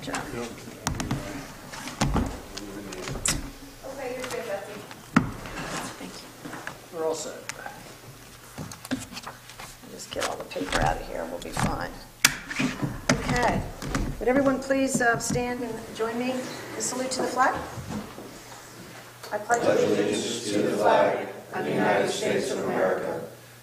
John. Okay, you're good, Betsy. Thank you. We're all set. Just get all the paper out of here, we'll be fine. Okay. Would everyone please stand and join me in salute to the flag? I pledge allegiance to the flag of the United States of America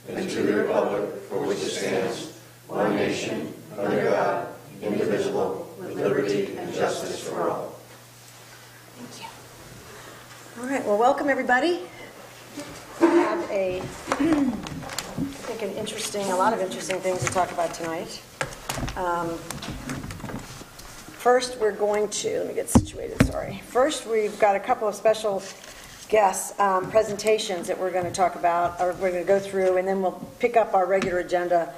and to the republic for which it stands, one nation, under God, indivisible, with liberty and justice for all. Thank you. All right, well, welcome everybody. We have a lot of interesting things to talk about tonight. First, we're going to, let me get situated, sorry. First, we've got a couple of special guest presentations that we're going to talk about, or we're going to go through, and then we'll pick up our regular agenda.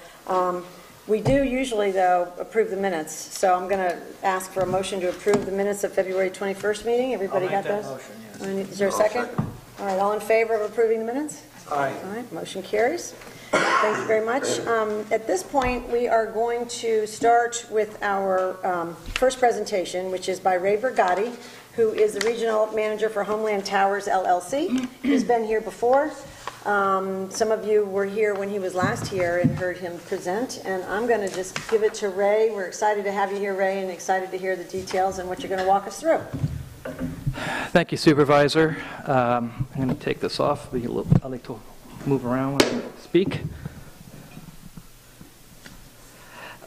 We do usually, though, approve the minutes, so I'm going to ask for a motion to approve the minutes of February 21st meeting. Everybody got those? Motion, yes. Is there a second? All right, all in favor of approving the minutes? Aye. All right, motion carries. Thank you very much. At this point, we are going to start with our first presentation, which is by Ray Brigatti, who is the Regional Manager for Homeland Towers, LLC. He's been here before. Some of you were here when he was last here and heard him present, and I'm going to just give it to Ray. We're excited to have you here, Ray, and excited to hear the details and what you're going to walk us through. Thank you, Supervisor. I'm going to take this off. I like to move around when I speak.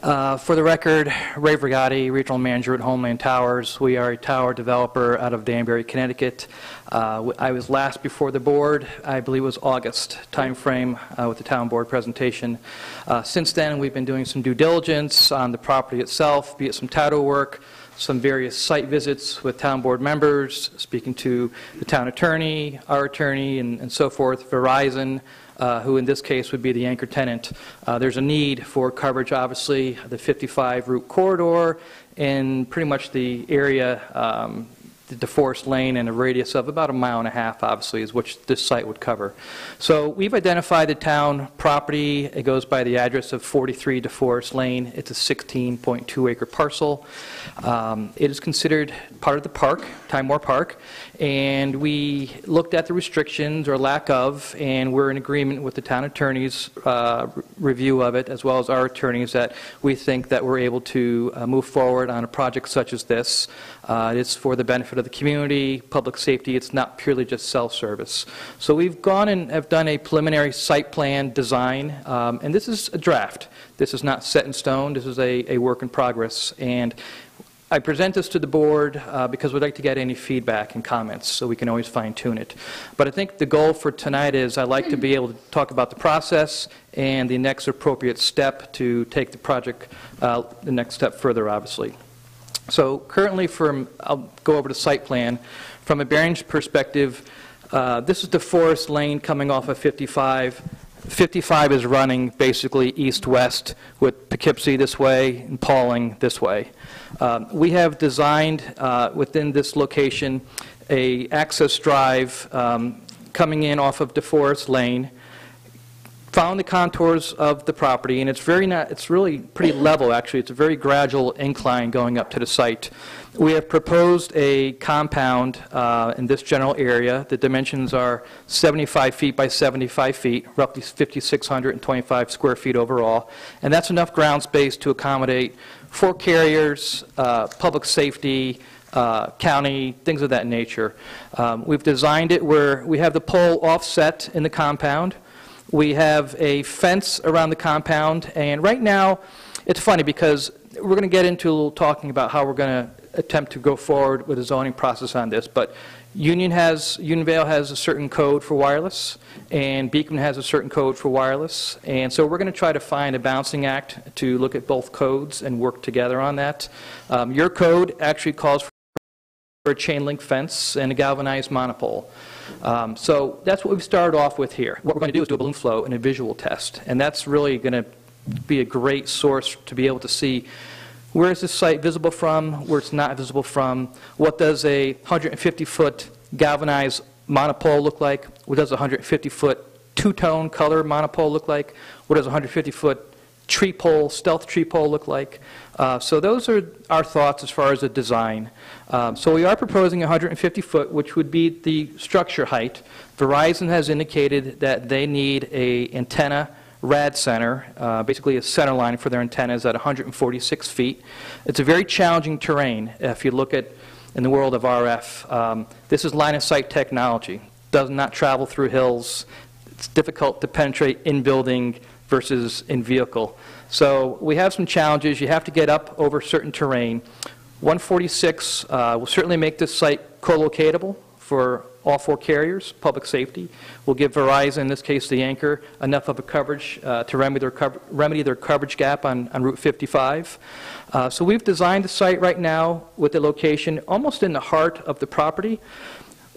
For the record, Ray Brigatti, Regional Manager at Homeland Towers. We are a tower developer out of Danbury, Connecticut. I was last before the board, I believe it was August timeframe with the town board presentation. Since then, we've been doing some due diligence on the property itself, be it some title work, some various site visits with town board members, speaking to the town attorney, our attorney, and so forth, Verizon, who in this case would be the anchor tenant. There's a need for coverage, obviously, the 55 route corridor, and pretty much the area, the DeForest Lane, and a radius of about 1.5 miles, obviously, is which this site would cover. So we've identified the town property. It goes by the address of 43 DeForest Lane. It's a 16.2 acre parcel. It is considered part of the park, Time War Park, and we looked at the restrictions or lack of, and we're in agreement with the town attorney's review of it, as well as our attorneys, that we think that we're able to move forward on a project such as this. It's for the benefit of the community, public safety. It's not purely just self-service. So we've gone and have done a preliminary site plan design, and this is a draft. This is not set in stone. This is a work in progress, and I present this to the board because we'd like to get any feedback and comments so we can always fine-tune it. But I think the goal for tonight is I'd like to be able to talk about the process and the next appropriate step to take the project the next step further, obviously. So currently, I'll go over the site plan. From a bearings perspective, this is DeForest Lane coming off of 55. 55 is running basically east-west with Poughkeepsie this way and Pauling this way. We have designed within this location a access drive coming in off of DeForest Lane, found the contours of the property, and it's really pretty level, actually. It's a very gradual incline going up to the site. We have proposed a compound in this general area. The dimensions are 75 feet by 75 feet, roughly 5,625 square feet overall, and that's enough ground space to accommodate 4 carriers, public safety, county, things of that nature. We've designed it where we have the pole offset in the compound. We have a fence around the compound, and right now, it's funny because we're going to get into a little talking about how we're going to attempt to go forward with the zoning process on this, but Unionville has a certain code for wireless, and Beacon has a certain code for wireless, and so we're going to try to find a balancing act to look at both codes and work together on that. Your code actually calls for a chain link fence and a galvanized monopole. So that's what we've started off with here. What we're going to do is do a balloon flow and a visual test, and that's really going to be a great source to be able to see where is this site visible from, where it's not visible from, what does a 150-foot galvanized monopole look like, what does a 150-foot two-tone color monopole look like, what does a 150-foot tree pole, stealth tree pole look like? So those are our thoughts as far as the design. So we are proposing 150 foot, which would be the structure height. Verizon has indicated that they need a antenna rad center, basically a center line for their antennas at 146 feet. It's a very challenging terrain. If you look at in the world of RF, this is line of sight technology. Does not travel through hills. It's difficult to penetrate in building versus in vehicle. So we have some challenges. You have to get up over certain terrain. 146 will certainly make this site co-locatable for all 4 carriers, public safety. Will give Verizon, in this case the anchor, enough of a coverage to remedy their coverage gap on Route 55. So we've designed the site right now with the location almost in the heart of the property.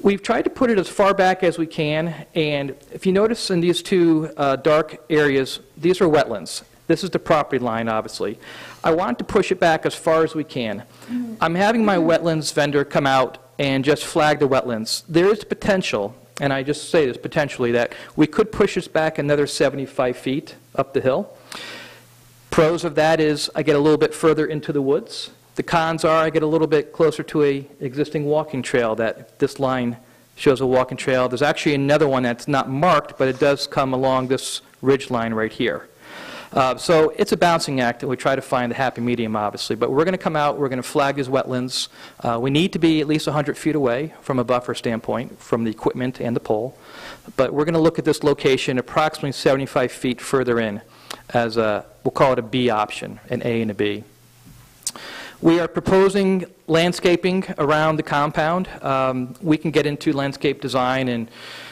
We've tried to put it as far back as we can, and if you notice in these 2 dark areas, these are wetlands. This is the property line, obviously. I want to push it back as far as we can. I'm having my wetlands vendor come out and just flag the wetlands. There is potential, and I just say this potentially, that we could push this back another 75 feet up the hill. Pros of that is I get a little bit further into the woods. The cons are I get a little bit closer to an existing walking trail. That this line shows a walking trail. There's actually another one that's not marked, but it does come along this ridge line right here. So it's a balancing act, and we try to find the happy medium, obviously. But we're going to come out, we're going to flag these wetlands. We need to be at least 100 feet away from a buffer standpoint, from the equipment and the pole. But we're going to look at this location approximately 75 feet further in as a, we'll call it a B option, an A and a B. We are proposing landscaping around the compound. We can get into landscape design and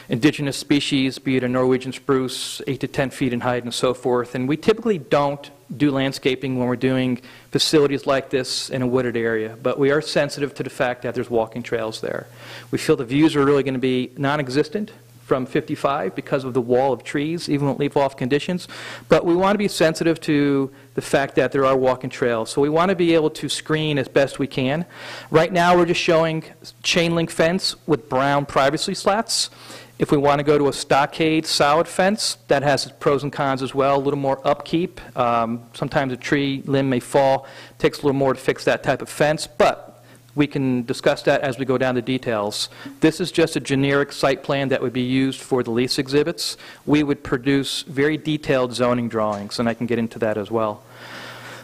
indigenous species, be it a Norwegian spruce, 8 to 10 feet in height and so forth. And we typically don't do landscaping when we're doing facilities like this in a wooded area, but we are sensitive to the fact that there's walking trails there. We feel the views are really going to be non-existent from 55 because of the wall of trees, even with leaf-off conditions. But we want to be sensitive to the fact that there are walking trails. So we want to be able to screen as best we can. Right now we're just showing chain link fence with brown privacy slats. If we want to go to a stockade solid fence, that has its pros and cons as well. A little more upkeep. Sometimes a tree limb may fall. It takes a little more to fix that type of fence, but we can discuss that as we go down the details. This is just a generic site plan that would be used for the lease exhibits. We would produce very detailed zoning drawings, and I can get into that as well.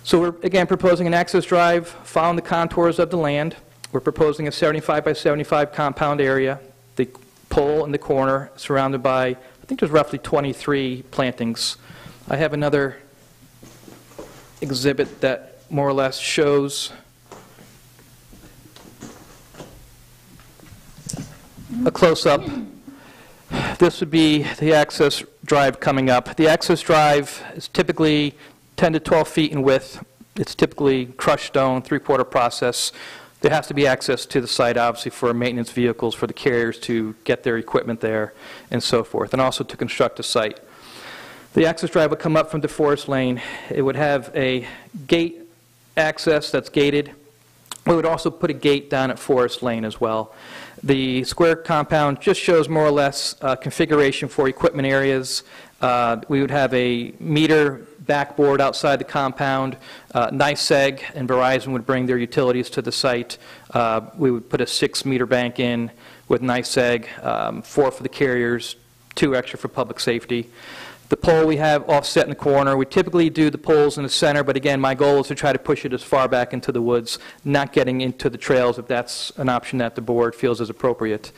So we're, again, proposing an access drive following the contours of the land. We're proposing a 75 by 75 compound area. The pole in the corner surrounded by, I think there's roughly 23 plantings. I have another exhibit that more or less shows a close-up. This would be the access drive coming up. The access drive is typically 10 to 12 feet in width. It's typically crushed stone, 3-quarter process. There has to be access to the site, obviously, for maintenance vehicles, for the carriers to get their equipment there, and so forth, and also to construct a site. The access drive would come up from DeForest Lane. It would have a gate access that's gated. We would also put a gate down at Forest Lane as well. The square compound just shows more or less configuration for equipment areas. We would have a meter backboard outside the compound. NYSEG and Verizon would bring their utilities to the site. We would put a 6-meter bank in with NYSEG, 4 for the carriers, 2 extra for public safety. The pole we have offset in the corner. We typically do the poles in the center, but again, my goal is to try to push it as far back into the woods, not getting into the trails if that's an option that the board feels is appropriate.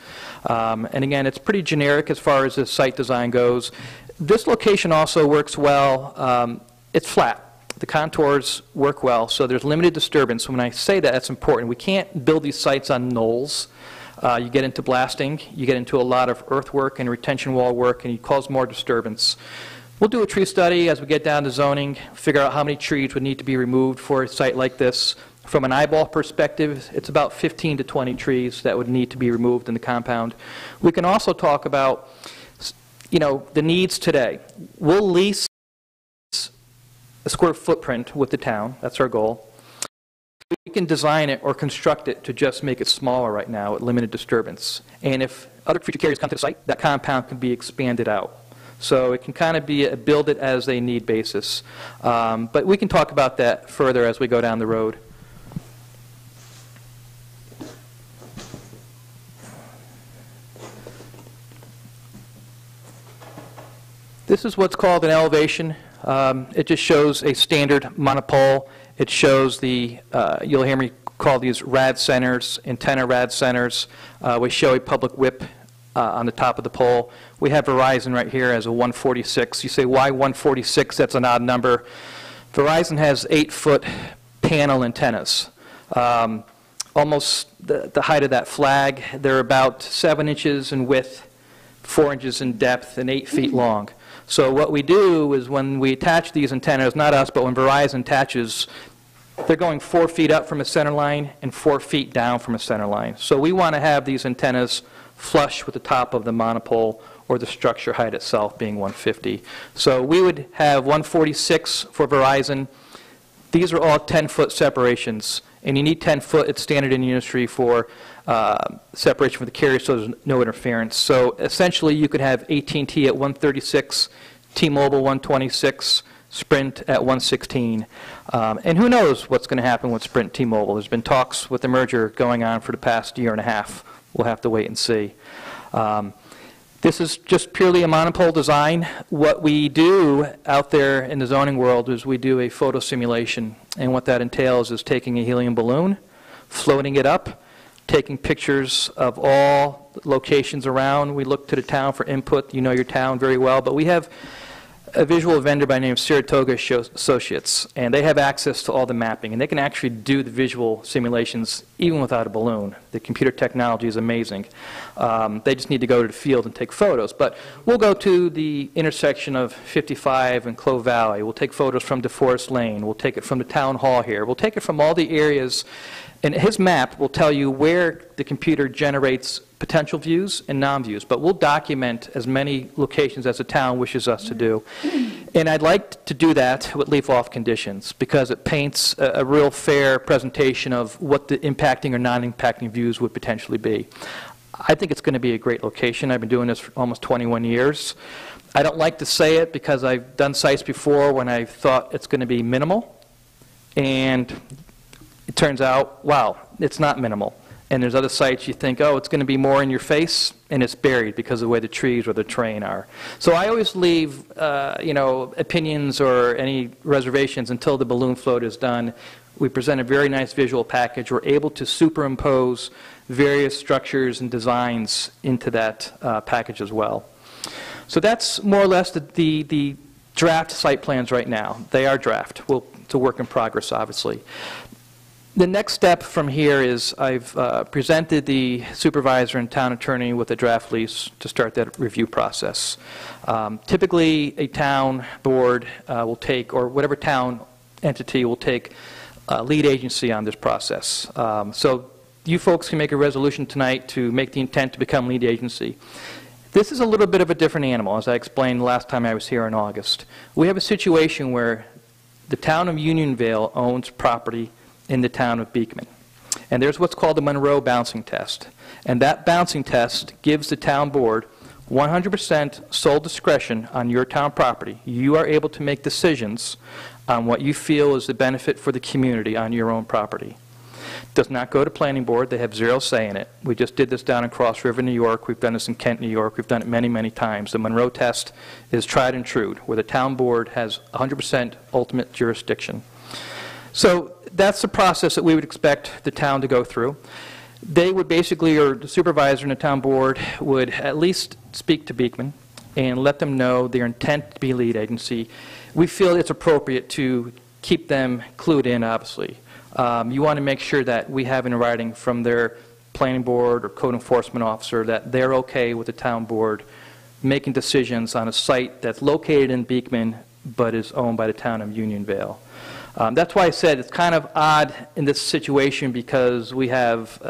And again, it's pretty generic as far as the site design goes. This location also works well. It's flat. The contours work well, so there's limited disturbance. When I say that, that's important. We can't build these sites on knolls. You get into blasting, you get into a lot of earthwork and retention wall work, and you cause more disturbance. We'll do a tree study as we get down to zoning, figure out how many trees would need to be removed for a site like this. From an eyeball perspective, it's about 15 to 20 trees that would need to be removed in the compound. We can also talk about, you know, the needs today. We'll lease a square footprint with the town. That's our goal. We can design it or construct it to just make it smaller right now at limited disturbance. And if other future carriers come to the site, that compound can be expanded out. So it can kind of be a build it as they need basis. But we can talk about that further as we go down the road. This is what's called an elevation. It just shows a standard monopole. It shows the, you'll hear me call these rad centers, antenna rad centers. We show a public whip on the top of the pole. We have Verizon right here as a 146. You say, why 146? That's an odd number. Verizon has 8-foot panel antennas. Almost the height of that flag. They're about 7 inches in width, 4 inches in depth, and 8 feet long. So what we do is when we attach these antennas, not us, but when Verizon attaches, they're going 4 feet up from a center line and 4 feet down from a center line. So we want to have these antennas flush with the top of the monopole or the structure height itself being 150. So we would have 146 for Verizon. These are all 10-foot separations. And you need 10 foot. It's standard in the industry for separation from the carrier so there's no interference. So essentially you could have AT&T at 136, T-Mobile 126, Sprint at 116. And who knows what's going to happen with Sprint and T-Mobile. There's been talks with the merger going on for the past year and a half. We'll have to wait and see. This is just purely a monopole design. What we do out there in the zoning world is we do a photo simulation. And what that entails is taking a helium balloon, floating it up, taking pictures of all locations around. We look to the town for input. You know your town very well. But we have a visual vendor by the name of Saratoga Associates, and they have access to all the mapping, and they can actually do the visual simulations even without a balloon. The computer technology is amazing. They just need to go to the field and take photos. But we'll go to the intersection of 55 and Clove Valley. We'll take photos from DeForest Lane. We'll take it from the town hall here. We'll take it from all the areas, and his map will tell you where the computer generates potential views and non-views, but we'll document as many locations as the town wishes us to do. And I'd like to do that with leaf-off conditions because it paints a real fair presentation of what the impacting or non-impacting views would potentially be. I think it's going to be a great location. I've been doing this for almost 21 years. I don't like to say it because I've done sites before when I thought it's going to be minimal, and it turns out, wow, it's not minimal. And there's other sites you think, oh, it's going to be more in your face, and it's buried because of the way the trees or the terrain are. So I always leave, opinions or any reservations until the balloon float is done. We present a very nice visual package. We're able to superimpose various structures and designs into that package as well. So that's more or less the draft site plans right now. They are draft. It's a work in progress, obviously. The next step from here is I've presented the supervisor and town attorney with a draft lease to start that review process. Typically, a town board will take, or whatever town entity will take, lead agency on this process. So you folks can make a resolution tonight to make the intent to become lead agency. This is a little bit of a different animal, as I explained last time I was here in August. We have a situation where the town of Unionville owns property in the town of Beekman. And there's what's called the Monroe bouncing test. And that bouncing test gives the town board 100% sole discretion on your town property. You are able to make decisions on what you feel is the benefit for the community on your own property. Does not go to planning board. They have zero say in it. We just did this down in Cross River, New York. We've done this in Kent, New York. We've done it many, many times. The Monroe test is tried and true, where the town board has 100% ultimate jurisdiction. So that's the process that we would expect the town to go through. They would basically, or the supervisor and the town board would at least speak to Beekman and let them know their intent to be lead agency. We feel it's appropriate to keep them clued in, obviously. You want to make sure that we have in writing from their planning board or code enforcement officer that they're okay with the town board making decisions on a site that's located in Beekman but is owned by the town of Unionville. That's why I said it's kind of odd in this situation because we have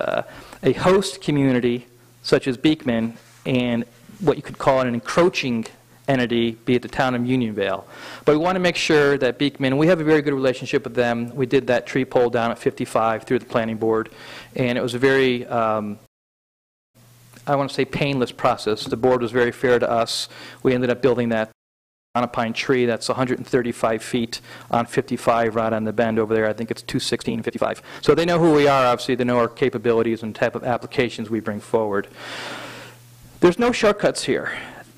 a host community such as Beekman and what you could call an encroaching entity, be it the town of Unionville. But we want to make sure that Beekman, we have a very good relationship with them. We did that tree pole down at 55 through the planning board, and it was a very, I I want to say, painless process. The board was very fair to us. We ended up building that on a pine tree that's 135 feet on 55 right on the bend over there. I think it's 216, 55. So they know who we are, obviously. They know our capabilities and type of applications we bring forward. There's no shortcuts here.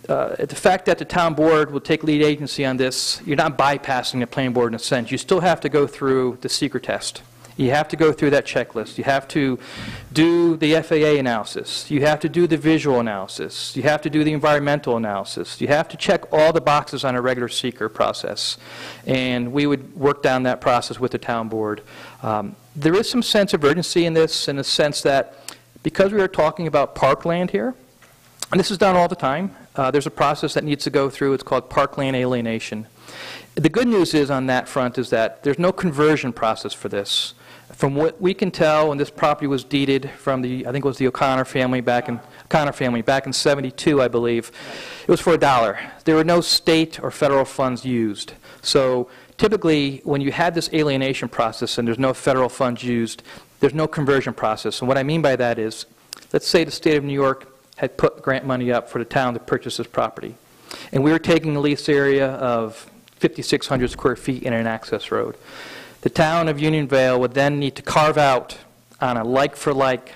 The fact that the town board will take lead agency on this, you're not bypassing the planning board in a sense. You still have to go through the secret test. You have to go through that checklist. You have to do the FAA analysis. You have to do the visual analysis. You have to do the environmental analysis. You have to check all the boxes on a regular seeker process. And we would work down that process with the town board. There is some sense of urgency in this, in the sense that because we are talking about parkland here, and this is done all the time, there's a process that needs to go through. It's called parkland alienation. The good news is on that front is that there's no conversion process for this. From what we can tell, when this property was deeded from the, I think it was the O'Connor family back in 72, I believe, it was for $1. There were no state or federal funds used. So typically, when you had this alienation process and there's no federal funds used, there's no conversion process. And what I mean by that is, let's say the state of New York had put grant money up for the town to purchase this property. And we were taking a lease area of 5,600 square feet in an access road. The town of Unionvale would then need to carve out on a like-for-like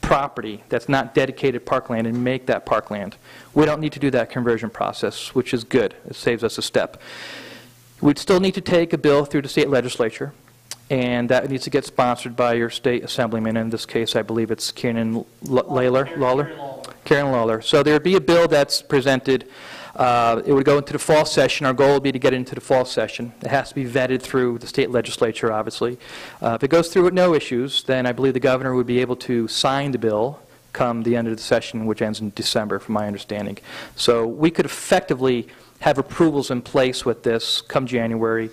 property that's not dedicated parkland and make that parkland. We don't need to do that conversion process, which is good. It saves us a step. We'd still need to take a bill through the state legislature, and that needs to get sponsored by your state assemblyman. In this case, I believe it's Karen Lawler. So there would be a bill that's presented. It would go into the fall session. Our goal would be to get it into the fall session. It has to be vetted through the state legislature, obviously. If it goes through with no issues, then I believe the governor would be able to sign the bill come the end of the session, which ends in December, from my understanding. So we could effectively have approvals in place with this come January.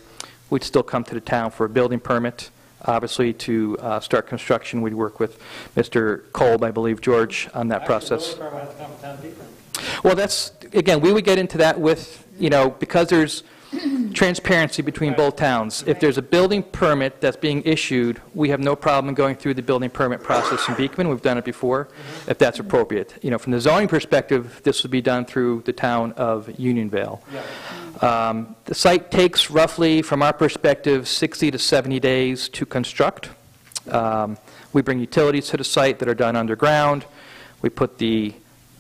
We'd still come to the town for a building permit. Obviously, to start construction, we'd work with Mr. Kolb, I believe, George, on that process. Well, that's, again, we would get into that with, because there's transparency between both towns. If there's a building permit that's being issued, we have no problem going through the building permit process in Beekman. We've done it before, if that's appropriate. From the zoning perspective, this would be done through the town of Unionvale. The site takes roughly, from our perspective, 60 to 70 days to construct. We bring utilities to the site that are done underground. We put the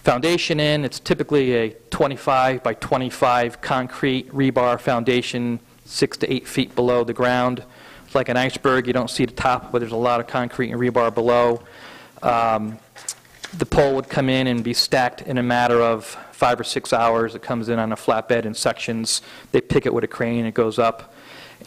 foundation in. It's typically a 25 by 25 concrete rebar foundation, 6 to 8 feet below the ground. It's like an iceberg. You don't see the top, but there's a lot of concrete and rebar below. The pole would come in and be stacked in a matter of 5 or 6 hours. It comes in on a flatbed in sections. They pick it with a crane. It goes up.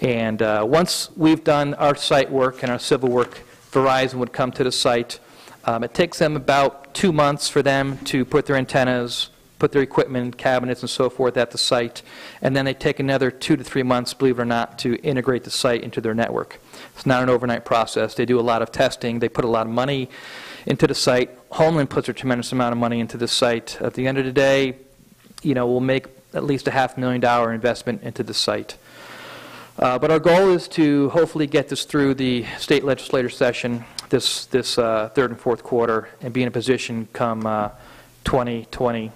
And once we've done our site work and our civil work, Verizon would come to the site. It takes them about 2 months for them to put their antennas, put their equipment, cabinets, and so forth at the site. And then they take another 2 to 3 months, believe it or not, to integrate the site into their network. It's not an overnight process. They do a lot of testing. They put a lot of money into the site. Homeland puts a tremendous amount of money into the site. At the end of the day, we'll make at least a $500,000 investment into the site. But our goal is to hopefully get this through the state legislature session this third and fourth quarter and be in a position come 2020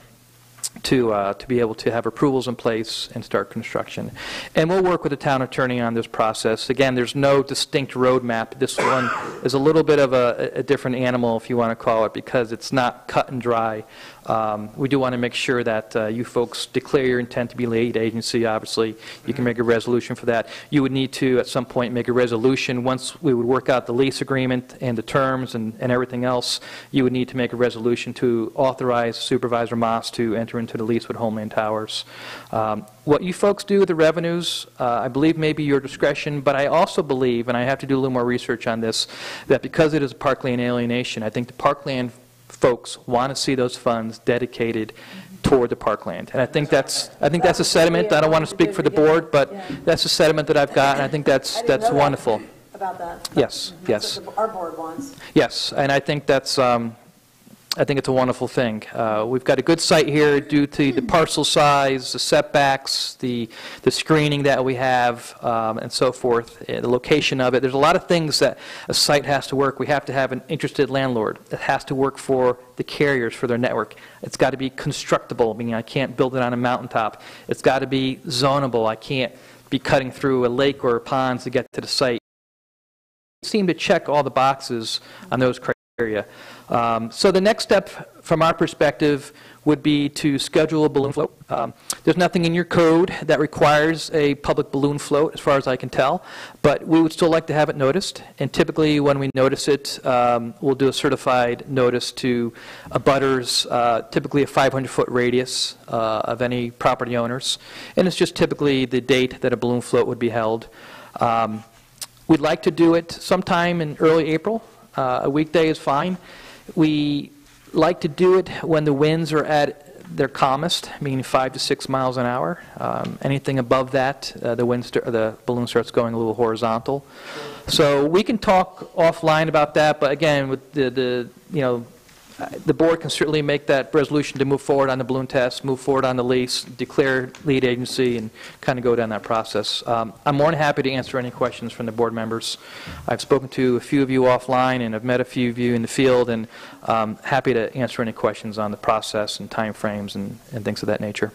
to be able to have approvals in place and start construction. And we'll work with the town attorney on this process. Again, there's no distinct roadmap. This one is a little bit of a different animal, if you want to call it, because it's not cut and dry. We do want to make sure that you folks declare your intent to be lead agency, obviously. You can make a resolution for that. You would need to, at some point, make a resolution. Once we would work out the lease agreement and the terms and everything else, you would need to make a resolution to authorize Supervisor Moss to enter into the lease with Homeland Towers. What you folks do with the revenues, I believe may be your discretion, but I also believe, and I have to do a little more research on this, that because it is a parkland alienation, I think the parkland folks want to see those funds dedicated toward the parkland. And I think that's a sentiment. I don't want to speak for the board, but that's a sentiment that I've got, and I think that's wonderful. About that. Yes, yes. That's what our board wants. Yes, and I think that's I think it's a wonderful thing. We've got a good site here due to the parcel size, the setbacks, the screening that we have, and so forth, the location of it. There's a lot of things that a site has to work. We have to have an interested landlord. It has to work for the carriers for their network. It's got to be constructible, meaning I can't build it on a mountaintop. It's got to be zonable. I can't be cutting through a lake or a pond to get to the site. We seem to check all the boxes on those criteria. So the next step from our perspective would be to schedule a balloon float. There's nothing in your code that requires a public balloon float, as far as I can tell, but we would still like to have it noticed. And typically when we notice it, we'll do a certified notice to abutters, typically a 500-foot radius of any property owners. And it's just typically the date that a balloon float would be held. We'd like to do it sometime in early April. A weekday is fine. We like to do it when the winds are at their calmest, meaning 5 to 6 miles an hour. Anything above that, the balloon starts going a little horizontal. So we can talk offline about that, but again, with the board can certainly make that resolution to move forward on the balloon test, move forward on the lease, declare lead agency, and kind of go down that process. I'm more than happy to answer any questions from the board members. I've spoken to a few of you offline, and I've met a few of you in the field, and happy to answer any questions on the process and time frames and things of that nature.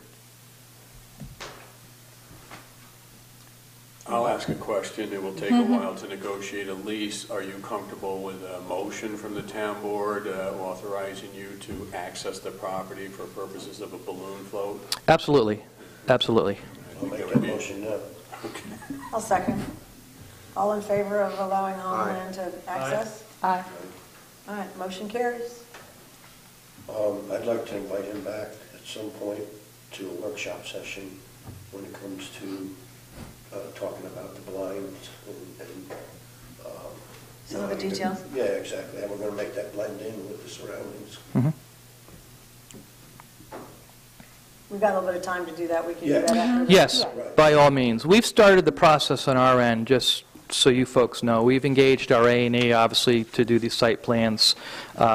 I'll ask a question. It will take a while to negotiate a lease. Are you comfortable with a motion from the town board authorizing you to access the property for purposes of a balloon float? Absolutely. Absolutely. I'll make that motion now. Okay. I'll second. All in favor of allowing Homeland to access? Aye. All right, motion carries. I'd like to invite him back at some point to a workshop session when it comes to talking about the blinds and Some of the details? Yeah, exactly. And we're going to make that blend in with the surroundings. Mm-hmm. We've got a little bit of time to do that. We can do Yeah. that after. Yes, Yeah. by all means. We've started the process on our end, just so you folks know. We've engaged our A&E, obviously, to do these site plans.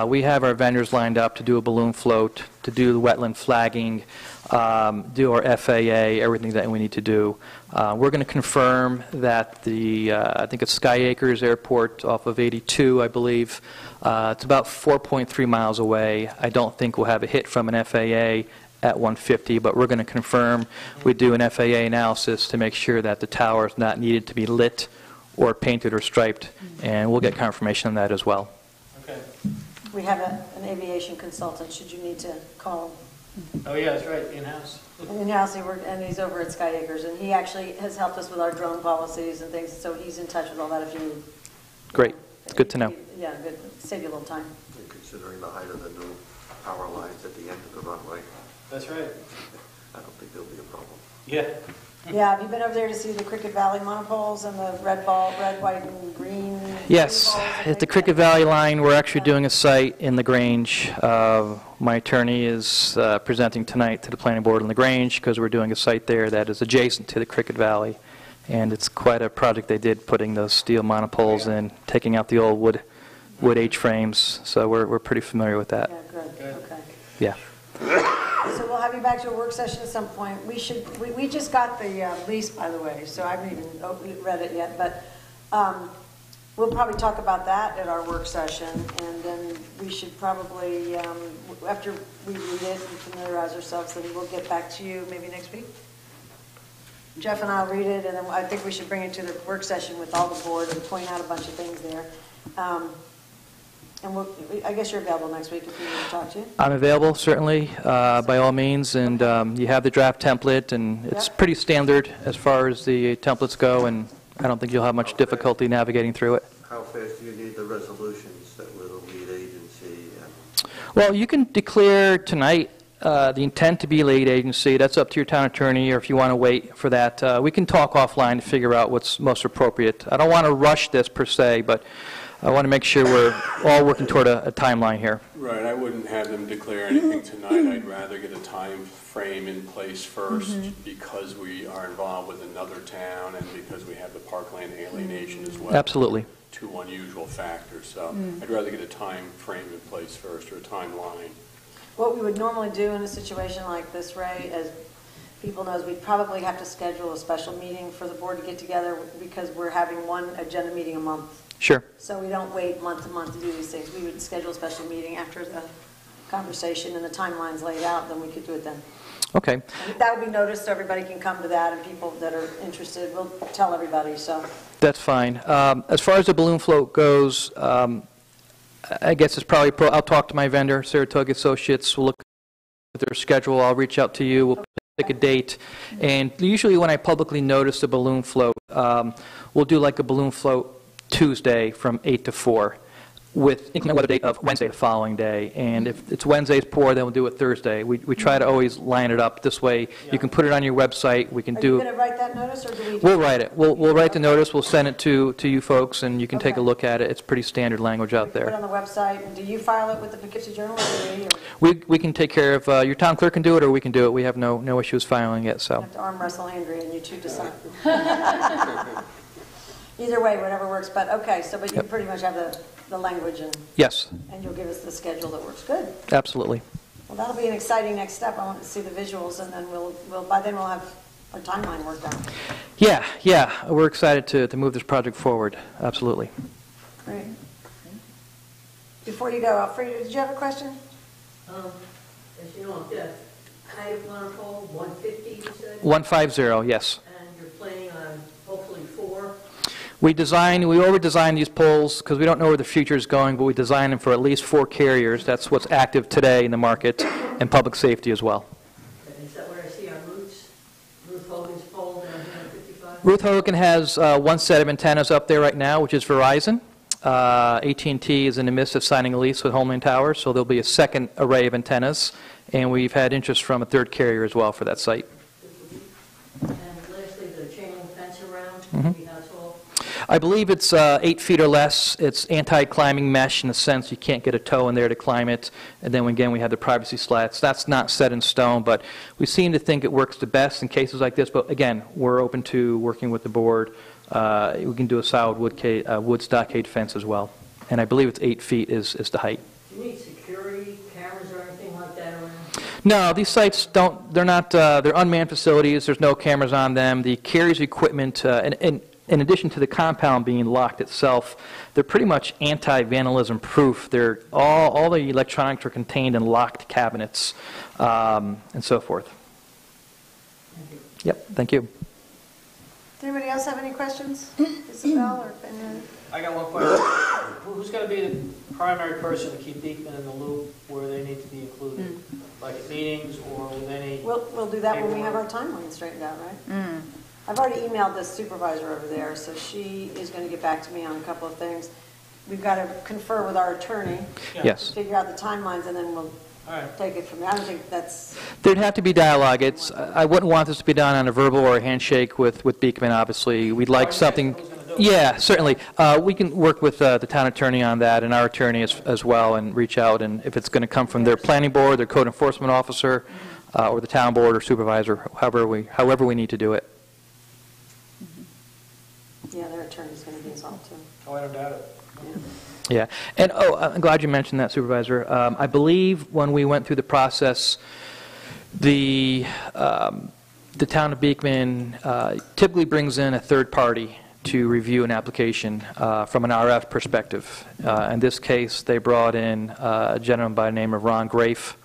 We have our vendors lined up to do a balloon float, to do the wetland flagging, do our FAA, everything that we need to do. We're going to confirm that the, I think it's Sky Acres Airport off of 82, I believe. It's about 4.3 miles away. I don't think we'll have a hit from an FAA at 150, but we're going to confirm. We do an FAA analysis to make sure that the tower is not needed to be lit or painted or striped, and we'll get confirmation on that as well. Okay. We have an aviation consultant, should you need to call him. Oh, yeah, that's right, in-house. In-house, and he's over at Sky Acres, and he actually has helped us with our drone policies and things, so he's in touch with all that if you need. Great. It's good to know. Yeah, good. Save you a little time. And considering the height of the new power lines at the end of the runway, That's right. I don't think there'll be a problem. Yeah. Yeah, have you been over there to see the Cricket Valley monopoles and the red, white, and green? Yes, balls and at the things? Cricket Valley line, we're actually doing a site in LaGrange. My attorney is presenting tonight to the planning board in LaGrange because we're doing a site there that is adjacent to the Cricket Valley. And it's quite a project they did, putting those steel monopoles in, taking out the old wood H-frames. So we're pretty familiar with that. Yeah, good, okay. Yeah. So we'll have you back to a work session at some point. We just got the lease, by the way, so I haven't even read it yet, but we'll probably talk about that at our work session, and then we should probably, after we read it and familiarize ourselves, then we'll get back to you maybe next week. Jeff and I'll read it, and then I think we should bring it to the work session with all the board and point out a bunch of things there. And I guess you're available next week if we need to talk to you. I'm available, certainly, by all means, and you have the draft template, and it's Yep. pretty standard as far as the templates go, and I don't think you'll have much difficulty navigating through it. How fast do you need the resolutions that with a lead agency? Well, you can declare tonight the intent to be lead agency. That's up to your town attorney, or if you want to wait for that. We can talk offline to figure out what's most appropriate. I don't want to rush this per se, but I want to make sure we're all working toward a timeline here. Right, I wouldn't have them declare anything tonight. I'd rather get a time frame in place first because we are involved with another town and because we have the parkland alienation as well. Absolutely. two unusual factors. So I'd rather get a time frame in place first, or a timeline. What we would normally do in a situation like this, Ray, as people knows, we'd probably have to schedule a special meeting for the board to get together because we're having one agenda meeting a month. Sure. So we don't wait month to month to do these things. We would schedule a special meeting after the conversation and the timeline's laid out, then we could do it then. Okay. And that would be noticed, so everybody can come to that, and people that are interested, we'll tell everybody, so. That's fine. As far as the balloon float goes, I guess it's probably, I'll talk to my vendor, Saratoga Associates. We'll look at their schedule. I'll reach out to you. We'll pick a date. And usually when I publicly notice a balloon float, we'll do like a balloon float Tuesday from 8 to 4 with inclement weather date of Wednesday the following day. And if it's Wednesday's poor, then we'll do it Thursday. We try to always line it up. This way you can put it on your website. We can Are do... you going to write that notice, or do we? We'll write it. We'll write the notice. We'll send it to you folks, and you can take a Okay. look at it. It's pretty standard language out Put it there. on the website, and do you file it with the Poughkeepsie Journal, or do we? Or We can take care of, your town clerk can do it, or we can do it. We have no issues filing it, so. have to arm wrestle Andrea, and you two decide. Either way, whatever works, but, okay, so, but you pretty much have the language, Yes, and you'll give us the schedule that works. Good. absolutely. Well, that'll be an exciting next step. I want to see the visuals, and then by then we'll have our timeline worked out. Yeah, we're excited to move this project forward, absolutely. Great. Before you go, Alfredo, did you have a question? As you know, the height of monopole, 150, you said? 150, yes. And you're planning on hopefully 4? We over-design these poles because we don't know where the future is going, but we design them for at least 4 carriers. That's what's active today in the market, and public safety as well. Is that what I see on Ruth Hogan's pole down here on 55? Ruth Hogan has one set of antennas up there right now, which is Verizon. AT&T is in the midst of signing a lease with Homeland Towers, so there'll be a second array of antennas, and we've had interest from a third carrier as well for that site. And lastly, the chain link fence around, how tall? I believe it's 8 feet or less. It's anti-climbing mesh in the sense you can't get a toe in there to climb it. And then again, we have the privacy slats. That's not set in stone, but we seem to think it works the best in cases like this. But again, we're open to working with the board. We can do a solid wood stockade fence as well. And I believe it's 8 feet is the height. Do you need security cameras or anything like that around? No, these sites don't, they're not, they're unmanned facilities. There's no cameras on them. The carrier's equipment, and in addition to the compound being locked itself, they're pretty much anti-vandalism proof. They're all the electronics are contained in locked cabinets, and so forth. Thank you. Yep, thank you. Does anybody else have any questions? Isabel or Ben? I got one question. Who's going to be the primary person to keep Beekman in the loop where they need to be included? Like at meetings or with any... We'll do that when we have our timeline straightened out, right? I've already emailed the supervisor over there, so she is going to get back to me on a couple of things. We've got to confer with our attorney, Yes. figure out the timelines, and then we'll All right. take it from there. I don't think that's, There'd have to be dialogue. I wouldn't want this to be done on a verbal or a handshake with Beekman, obviously. We'd like something... Yeah, certainly. We can work with the town attorney on that, and our attorney as well, and reach out, and if it's going to come from their planning board, their code enforcement officer, or the town board or supervisor, however we need to do it. yeah, their attorney's going to be involved too. Oh, I don't doubt it. Yeah, and I'm glad you mentioned that, Supervisor. I believe when we went through the process, the town of Beekman typically brings in a third party to review an application from an RF perspective. In this case, they brought in a gentleman by the name of Ron Grafe.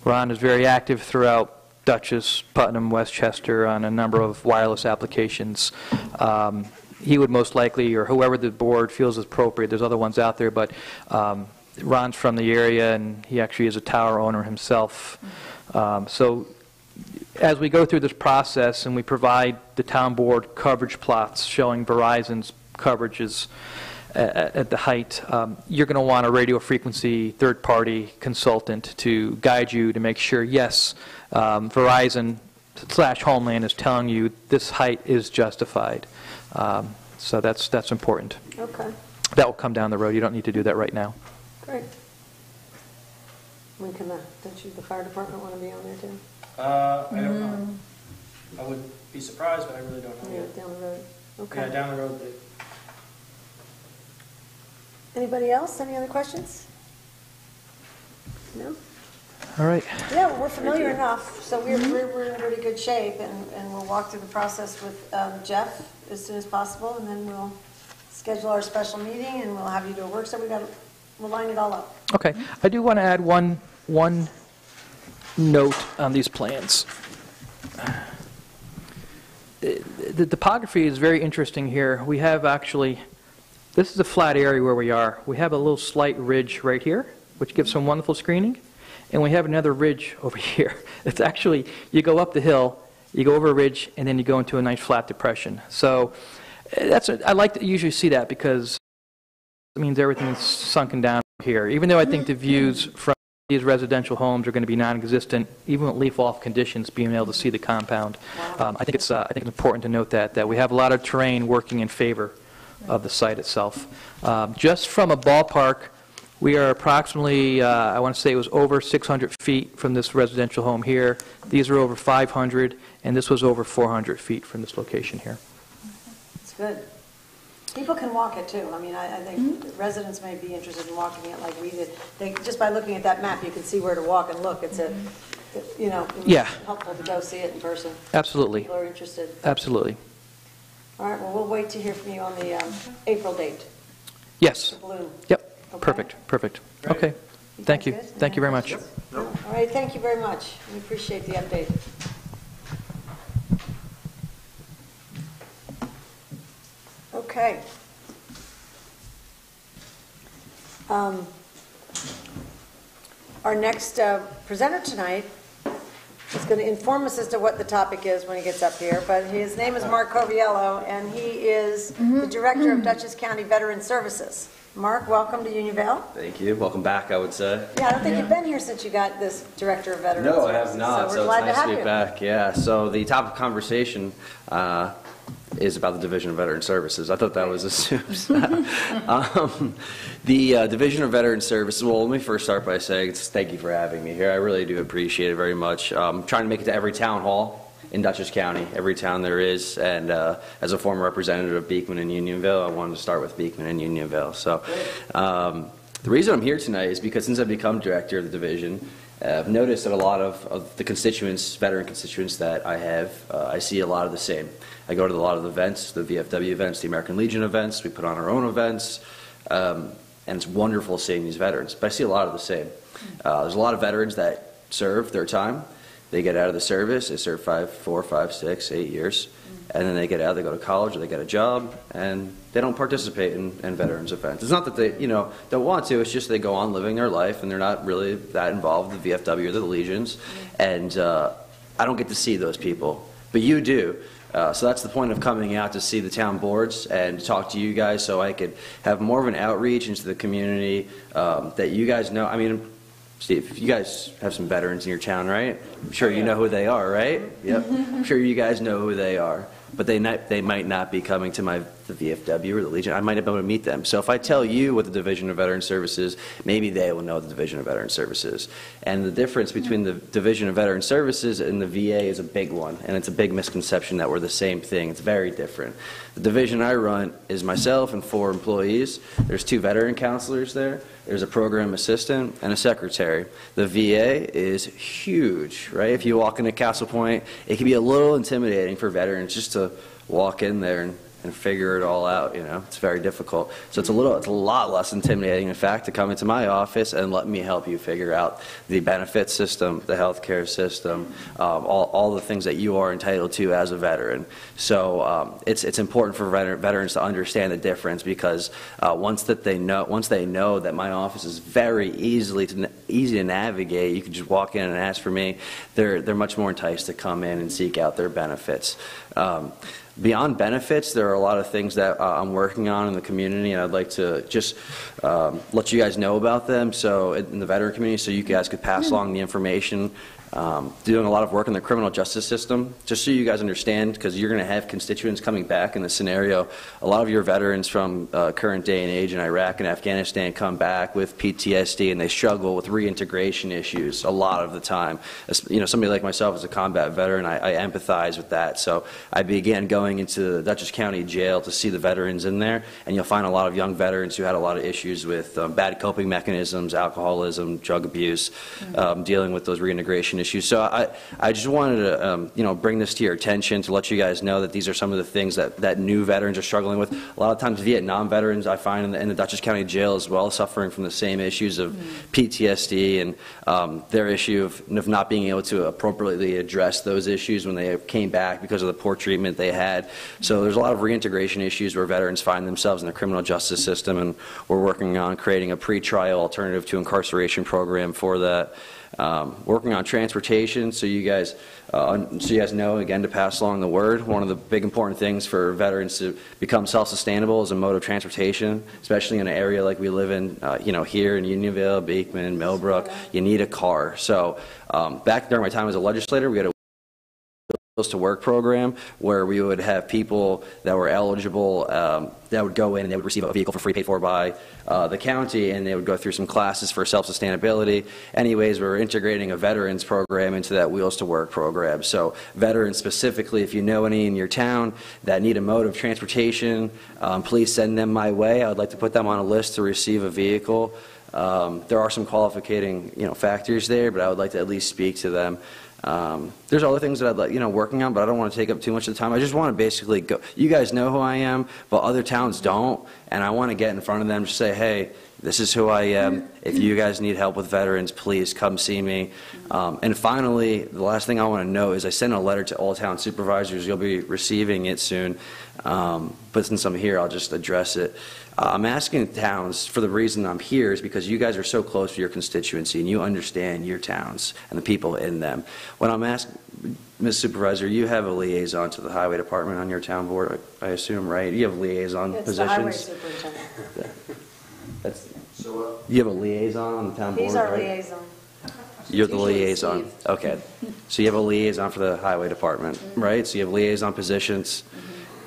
Ron is very active throughout Dutchess, Putnam, Westchester on a number of wireless applications. He would most likely, or whoever the board feels is appropriate, there's other ones out there, but Ron's from the area, and he actually is a tower owner himself. So as we go through this process and we provide the town board coverage plots showing Verizon's coverages at the height, you're going to want a radio frequency third-party consultant to guide you to make sure, yes, Verizon/Homeland is telling you this height is justified. So that's important. Okay, That will come down the road. You don't need to do that right now. great. When can the fire department want to be on there too? I don't know. I would be surprised, but I really don't know Yeah, yet. down the road. Yeah, Okay. down the road. Anybody else? Any other questions? No? All right. Yeah, well, we're familiar enough, so we're in pretty good shape, and we'll walk through the process with Jeff as soon as possible, and then we'll schedule our special meeting, and we'll have you do a work session. We'll line it all up. Okay. I do want to add one note on these plans. The topography is very interesting here. We have actually, this is a flat area where we are. We have a little slight ridge right here, which gives some wonderful screening. And we have another ridge over here. It's actually, you go up the hill, you go over a ridge, and then you go into a nice flat depression. So I like to usually see that because it means everything's sunken down here. Even though I think the views from these residential homes are going to be non-existent, even with leaf-off conditions, being able to see the compound. I think it's important to note that we have a lot of terrain working in favor of the site itself. Just from a ballpark, we are approximately, I want to say it was over 600 feet from this residential home here. These are over 500, and this was over 400 feet from this location here. It's good. People can walk it too. I mean, I think residents may be interested in walking it like we did. Just by looking at that map, you can see where to walk and look. It's helpful to go see it in person. Absolutely. People are interested. Absolutely. All right, well, we'll wait to hear from you on the April date. Yes. The balloon. Yep. Okay. Perfect. Okay. Thank you. Thank you very much. All right, thank you very much. We appreciate the update. Okay. Our next presenter tonight is going to inform us as to what the topic is when he gets up here, but his name is Mark Coviello, and he is the Director of Dutchess County Veteran Services. Mark, welcome to Unionville. Thank you. Welcome back, I would say. Yeah, I don't think you've been here since you got this Director of Veteran Services. No, I have not, so we're glad it's nice to to have be you. back. Yeah, so the topic of conversation is about the Division of Veteran Services. I thought that was assumed. The Division of Veteran Services, well, let me first start by saying thank you for having me here. I really do appreciate it very much. I'm trying to make it to every town hall in Dutchess County, every town there is, and as a former representative of Beekman and Unionville, I wanted to start with Beekman and Unionville. So the reason I'm here tonight is because since I've become director of the division, I've noticed that a lot of the constituents, veteran constituents that I have, I see a lot of the same. I go to a lot of the events, the VFW events, the American Legion events, we put on our own events, and it's wonderful seeing these veterans, but I see a lot of the same. There's a lot of veterans that serve their time. They get out of the service, they serve 4, 5, 6, 8 years, and then they get out, they go to college, or they get a job, and they don't participate in veterans events. It's not that they, don't want to, it's just they go on living their life, and they're not really that involved with the VFW or the Legions, and I don't get to see those people, but you do. So that's the point of coming out, to see the town boards and talk to you guys, so I could have more of an outreach into the community that you guys know. I mean, Steve, you guys have some veterans in your town, right? I'm sure you know who they are, right? Yep. I'm sure you guys know who they are. But they might not be coming to the VFW or the Legion. I might not be able to meet them. So if I tell you what the Division of Veteran Services, maybe they will know the Division of Veteran Services. And the difference between the Division of Veteran Services and the VA is a big one. And it's a big misconception that we're the same thing. It's very different. The division I run is myself and 4 employees. There's 2 veteran counselors there. There's a program assistant and a secretary. The VA is huge, right? If you walk into Castle Point, it can be a little intimidating for veterans just to walk in there and figure it all out. It's very difficult. So it's a lot less intimidating, in fact, to come into my office and let me help you figure out the benefit system, the healthcare system, all the things that you are entitled to as a veteran. So it's important for veterans to understand the difference, because once they know that my office is very easy to navigate, you can just walk in and ask for me. They're much more enticed to come in and seek out their benefits. Beyond benefits, there are a lot of things that I'm working on in the community, and I'd like to just let you guys know about them. So in the veteran community, so you guys could pass along the information doing a lot of work in the criminal justice system. Just so you guys understand, because you're going to have constituents coming back in this scenario, a lot of your veterans from current day and age in Iraq and Afghanistan come back with PTSD, and they struggle with reintegration issues a lot of the time. You know, somebody like myself as a combat veteran, I empathize with that. So I began going into the Dutchess County Jail to see the veterans in there, and you'll find a lot of young veterans who had a lot of issues with bad coping mechanisms, alcoholism, drug abuse, dealing with those reintegration issues. So I just wanted to you know, bring this to your attention to let you guys know that these are some of the things that new veterans are struggling with. A lot of times Vietnam veterans I find in the Dutchess County Jail as well, suffering from the same issues of PTSD and their issue of not being able to appropriately address those issues when they came back because of the poor treatment they had. So there's a lot of reintegration issues where veterans find themselves in the criminal justice system, and we're working on creating a pre-trial alternative to incarceration program for that. Working on transportation, so you guys know, again, to pass along the word. One of the big important things for veterans to become self-sustainable is a mode of transportation, especially in an area like we live in, you know, here in Unionville, Beekman, Millbrook. You need a car. So back during my time as a legislator, we had a to work program where we would have people that were eligible that would go in and they would receive a vehicle for free paid for by the county, and they would go through some classes for self-sustainability. Anyways, we're integrating a veterans program into that Wheels to Work program. So veterans specifically, if you know any in your town that need a mode of transportation, please send them my way. I would like to put them on a list to receive a vehicle. There are some qualifying, you know, factors there, but I would like to at least speak to them. There's other things that I'd like, you know, working on, but I don't want to take up too much of the time. I just want to basically go, you guys know who I am, but other towns don't, and I want to get in front of them to say, hey, this is who I am. If you guys need help with veterans, please come see me. And finally, the last thing I want to know is I sent a letter to all town supervisors. You'll be receiving it soon, but since I'm here, I'll just address it. I'm asking towns, for the reason I'm here is because you guys are so close to your constituency and you understand your towns and the people in them. When I'm asking, Ms. Supervisor, you have a liaison to the highway department on your town board, I assume, right? You have liaison positions? It's the highway superintendent. You have a liaison on the town board, He's our right? liaison. You're the liaison. Okay. So you have a liaison for the highway department, right? So you have liaison positions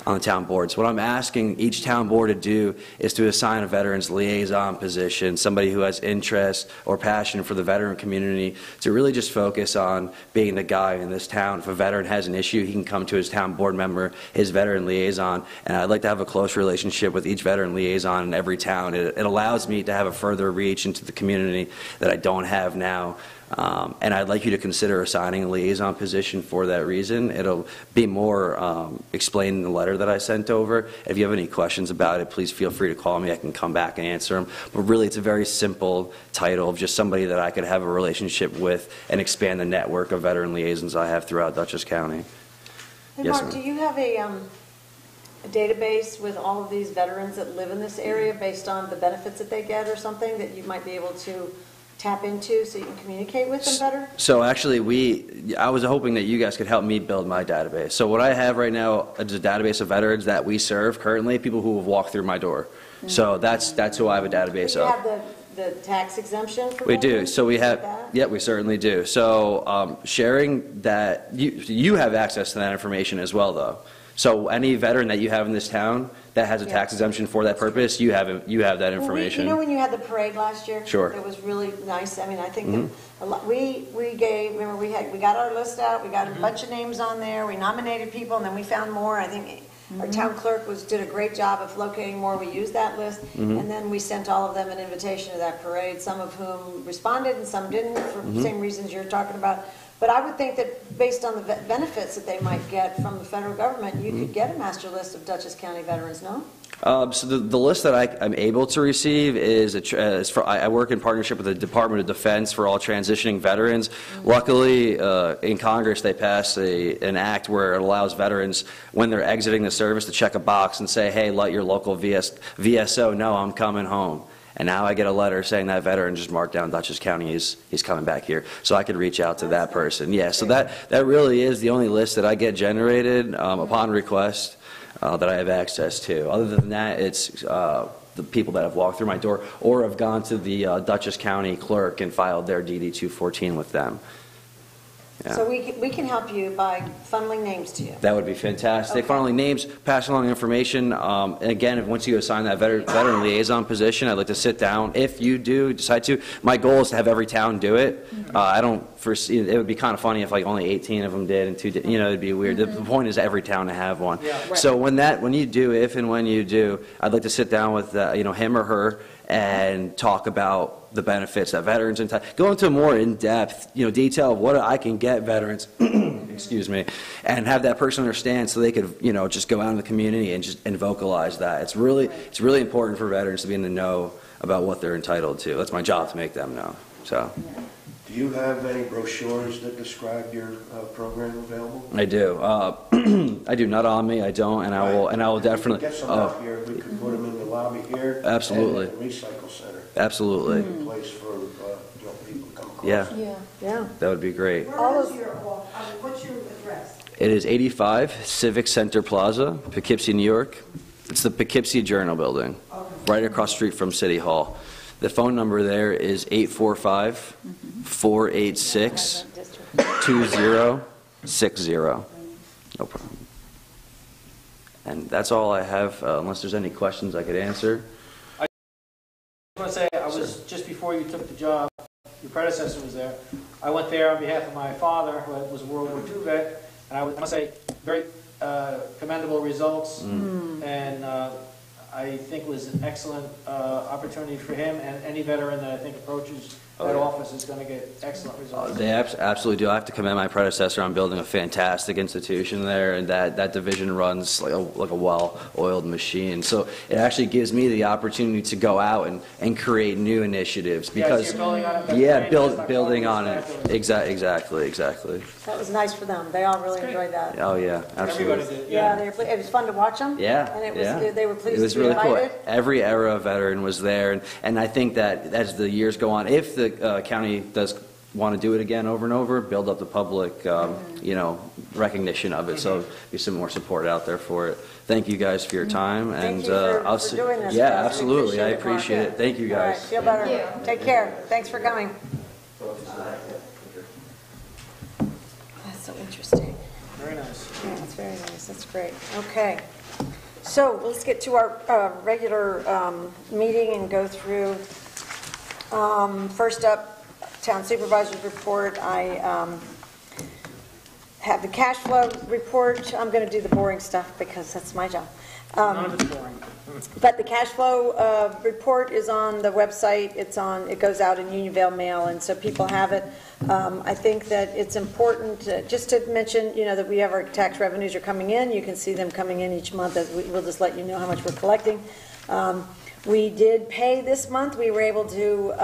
on the town boards. What I'm asking each town board to do is to assign a veterans liaison position, somebody who has interest or passion for the veteran community, to really just focus on being the guy in this town. If a veteran has an issue, he can come to his town board member, his veteran liaison, and I'd like to have a close relationship with each veteran liaison in every town. It allows me to have a further reach into the community that I don't have now. And I'd like you to consider assigning a liaison position for that reason. It'll be more explained in the letter that I sent over. If you have any questions about it, please feel free to call me. I can come back and answer them. But really, it's a very simple title of just somebody that I could have a relationship with and expand the network of veteran liaisons I have throughout Dutchess County. Hey, Yes, Mark, ma'am. do you have a database with all of these veterans that live in this area based on the benefits that they get or something that you might be able to tap into so you can communicate with them better? So actually, I was hoping that you guys could help me build my database. So what I have right now is a database of veterans that we serve currently, people who have walked through my door. So that's who I have a database Do you of. have the tax exemption for We do. veterans? So we Things have, like that? yeah, we certainly do. So sharing that, you have access to that information as well, though. So any veteran that you have in this town that has a tax exemption for that purpose, you have that Well, information. you know when you had the parade last year? Sure. It was really nice. I mean, I think that a lot, we gave, remember, we got our list out, we got a bunch of names on there, we nominated people, and then we found more. I think our town clerk did a great job of locating more. We used that list, and then we sent all of them an invitation to that parade, some of whom responded and some didn't for the same reasons you're talking about. But I would think that based on the benefits that they might get from the federal government, you could get a master list of Dutchess County veterans, no? So the list that I'm able to receive is I work in partnership with the Department of Defense for all transitioning veterans. Luckily, in Congress, they passed an act where it allows veterans, when they're exiting the service, to check a box and say, hey, let your local VSO know I'm coming home. And now I get a letter saying that veteran just marked down Dutchess County, he's coming back here. So I could reach out to that person. Yeah, so that really is the only list that I get generated upon request that I have access to. Other than that, it's the people that have walked through my door or have gone to the Dutchess County clerk and filed their DD-214 with them. Yeah. So we can help you by funneling names to you. That would be fantastic. Okay. Funneling names, passing along information. And again, once you assign that veteran liaison position, I'd like to sit down. If you do decide to, my goal is to have every town do it. I don't foresee, it would be kind of funny if like only 18 of them did and 2 did, you know, it'd be weird. The point is every town to have one. Yeah. Right. So when you do, if and when you do, I'd like to sit down with, him or her and talk about the benefits that veterans go into more in-depth, detail of what I can get veterans, excuse me, and have that person understand so they could, just go out in the community and vocalize that. It's really important for veterans to be in the know about what they're entitled to. That's my job to make them know. So. Do you have any brochures that describe your program available? I do. I do. Not on me. I don't, and I will definitely. Get some out here. We could put them in the lobby here. Absolutely. And the recycle center. Absolutely. A place for people to come across. Yeah. That would be great. What's your address? It is 85 Civic Center Plaza, Poughkeepsie, New York. It's the Poughkeepsie Journal Building, right across the street from City Hall. The phone number there is 845-486-2060. No problem. And that's all I have, unless there's any questions I could answer. I want to say, I was, just before you took the job, your predecessor was there. I went there on behalf of my father, who was a World War II vet, and I must say, very commendable results, and I think it was an excellent opportunity for him, and any veteran that I think approaches that office is going to get excellent results. They absolutely do. I have to commend my predecessor on building a fantastic institution there, and that division runs like a well-oiled machine. So it actually gives me the opportunity to go out and create new initiatives because building on it. Building on it. Exactly. That was nice for them. They all really enjoyed that. Oh yeah, absolutely. Everybody did. Yeah, it was fun to watch them. Yeah, And they were It pleased was to be really cool. invited. Every era of veteran was there, and I think that as the years go on, if the county does want to do it again over and over, build up the public, recognition of it. So be some more support out there for it. Thank you guys for your time, Thank and you for I'll see. doing this. Yeah, We absolutely. I appreciate it. Thank you All right, guys. feel better. Take care. Thanks for coming. That's so interesting. Very nice. Yeah, that's very nice. That's great. Okay. So let's get to our regular meeting and go through. First up, Town Supervisor's Report. I have the cash flow report. I'm going to do the boring stuff because that's my job. None of it's boring. But the cash flow report is on the website. It goes out in Unionville Mail, and so people have it. I think that it's important just to mention, that we have our tax revenues are coming in. You can see them coming in each month. We'll just let you know how much we're collecting. We did pay this month. We were able to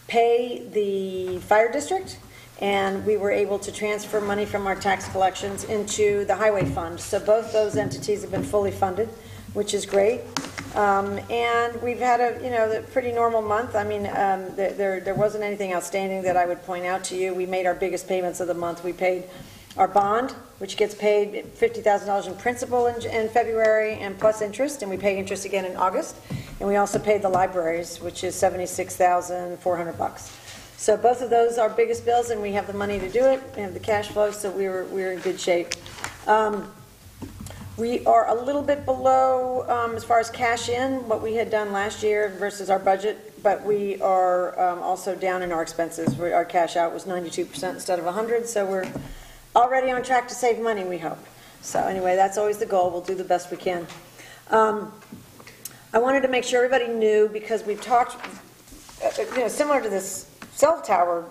pay the fire district, and we were able to transfer money from our tax collections into the highway fund. So both those entities have been fully funded, which is great. And we've had a pretty normal month. I mean, there wasn't anything outstanding that I would point out to you. We made our biggest payments of the month. We paid our bond, which gets paid $50,000 in principal in February and plus interest, and we pay interest again in August. And we also paid the libraries, which is $76,400. So both of those are biggest bills, and we have the money to do it. We have the cash flow, so we're in good shape. We are a little bit below as far as cash in what we had done last year versus our budget, but we are also down in our expenses. Our cash out was 92% instead of 100%, so we're already on track to save money, we hope. So anyway, that's always the goal. We'll do the best we can. I wanted to make sure everybody knew, because we've talked, similar to this cell tower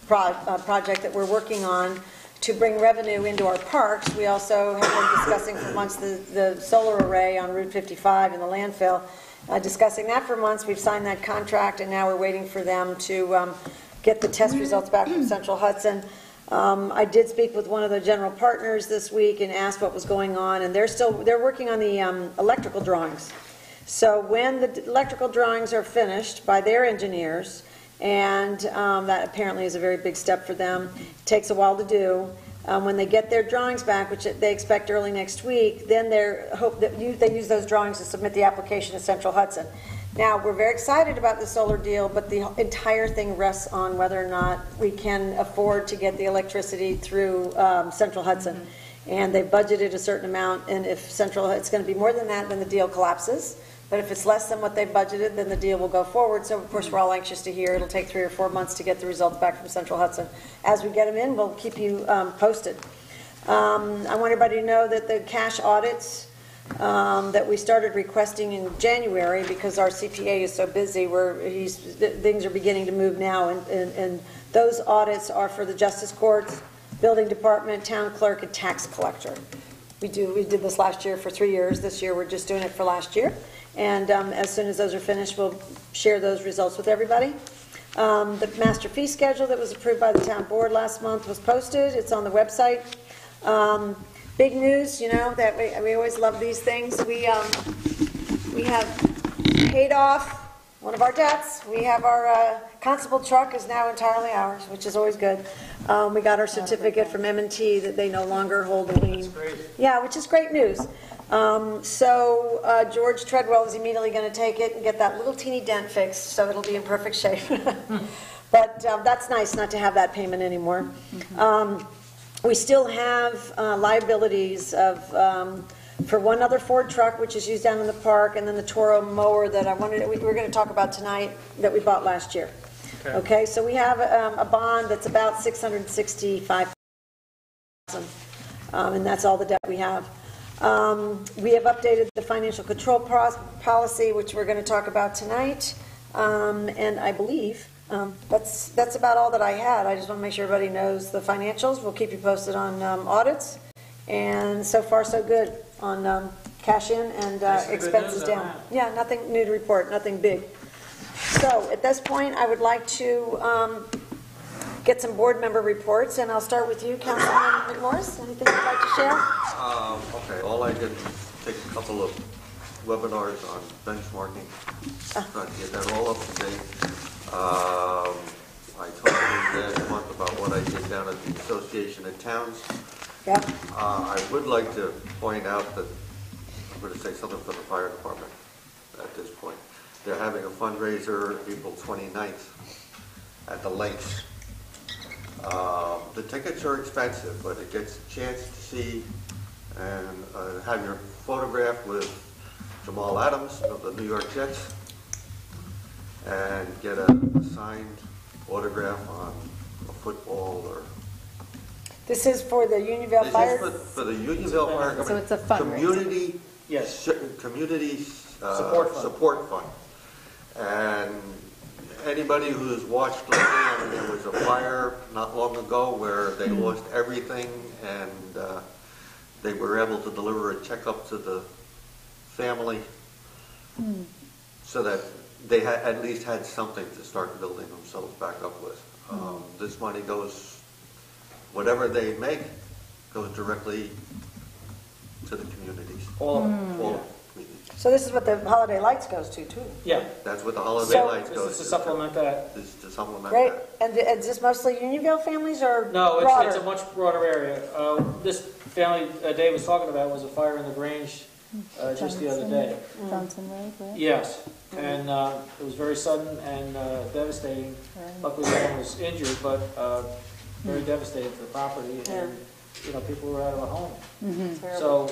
project that we're working on to bring revenue into our parks. We also have been discussing for months the solar array on Route 55 in the landfill. Discussing that for months. We've signed that contract, and now we're waiting for them to get the test results back from Central Hudson. I did speak with one of the general partners this week and asked what was going on, and they're working on the electrical drawings. So when the electrical drawings are finished by their engineers, and that apparently is a very big step for them, it takes a while to do. When they get their drawings back, which they expect early next week, then they use those drawings to submit the application to Central Hudson. Now, we're very excited about the solar deal, but the entire thing rests on whether or not we can afford to get the electricity through Central Hudson. And they've budgeted a certain amount, and if it's going to be more than that, then the deal collapses. But if it's less than what they've budgeted, then the deal will go forward. So, of course, we're all anxious to hear. It'll take 3 or 4 months to get the results back from Central Hudson. As we get them in, we'll keep you posted. I want everybody to know that the cash audits that we started requesting in January, because our CPA is so busy, things are beginning to move now, and those audits are for the Justice Courts, Building Department, Town Clerk, and Tax Collector. We did this last year for 3 years. This year we're just doing it for last year. And as soon as those are finished, we'll share those results with everybody. The master fee schedule that was approved by the town board last month was posted. It's on the website. Big news, that we always love these things. We have paid off one of our debts. We have our constable truck is now entirely ours, which is always good. We got our certificate from M&T that they no longer hold a lien. That's great. Yeah, which is great news. So George Treadwell is immediately going to take it and get that little teeny dent fixed, so it'll be in perfect shape. But that's nice not to have that payment anymore. We still have liabilities for one other Ford truck, which is used down in the park, and then the Toro mower that we were going to talk about tonight that we bought last year. Okay, so we have a bond that's about $665,000, and that's all the debt we have. We have updated the financial control policy, which we're going to talk about tonight, and I believe that's about all that I had. I just want to make sure everybody knows the financials. We'll keep you posted on audits, and so far so good on cash in and expenses down. Yeah, nothing new to report, nothing big. So at this point, I would like to get some board member reports, and I'll start with you, Councilman McMorris. Anything you'd like to share? Okay, all I did was take a couple of webinars on benchmarking, trying to get that all up to date. I talked to you last month about what I did down at the Association of Towns. Yeah. I would like to point out that I'm going to say something for the fire department at this point. They're having a fundraiser April 29th at the Lakes. The tickets are expensive, but it gets a chance to see and have your photograph with Jamal Adams of the New York Jets and get a signed autograph on a football or... This is for the Unionville Fire? This is for the Unionville Fire. So it's a fundraiser. Community Support fund. And anybody who's watched lately, I mean, there was a fire not long ago where they lost everything, and they were able to deliver a check up to the family so that they at least had something to start building themselves back up with. This money goes, whatever they make, goes directly to the communities. All of them. All of the communities. So this is what the Holiday Lights goes to, too? Yeah. That's what the holiday So- lights goes to. This is to supplement that. This is to supplement Great. that. And is this mostly Unionville families or No, broader? it's a much broader area. This family Dave was talking about was a fire in the Grange just the other day. Johnson Road, right? Yes, and it was very sudden and devastating. Luckily, no one was injured, but very devastating for the property, and people were out of a home. So,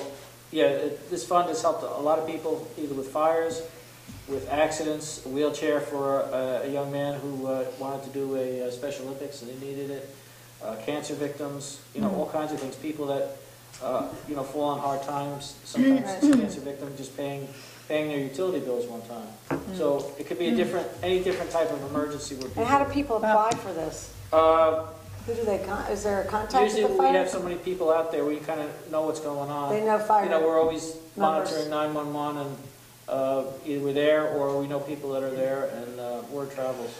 this fund has helped a lot of people, either with fires, with accidents, a wheelchair for a young man who wanted to do a Special Olympics and he needed it, cancer victims, all kinds of things. People that fall on hard times. Sometimes it's a cancer victim just paying their utility bills one time. So it could be any different type of emergency. Where people, And how do people apply for this? Who do they, is there a contact with usually the we fire? have so many people out there, we kind of know what's going on. They know fire we're always numbers. monitoring 911, and either we're there or we know people that are there, and word travels.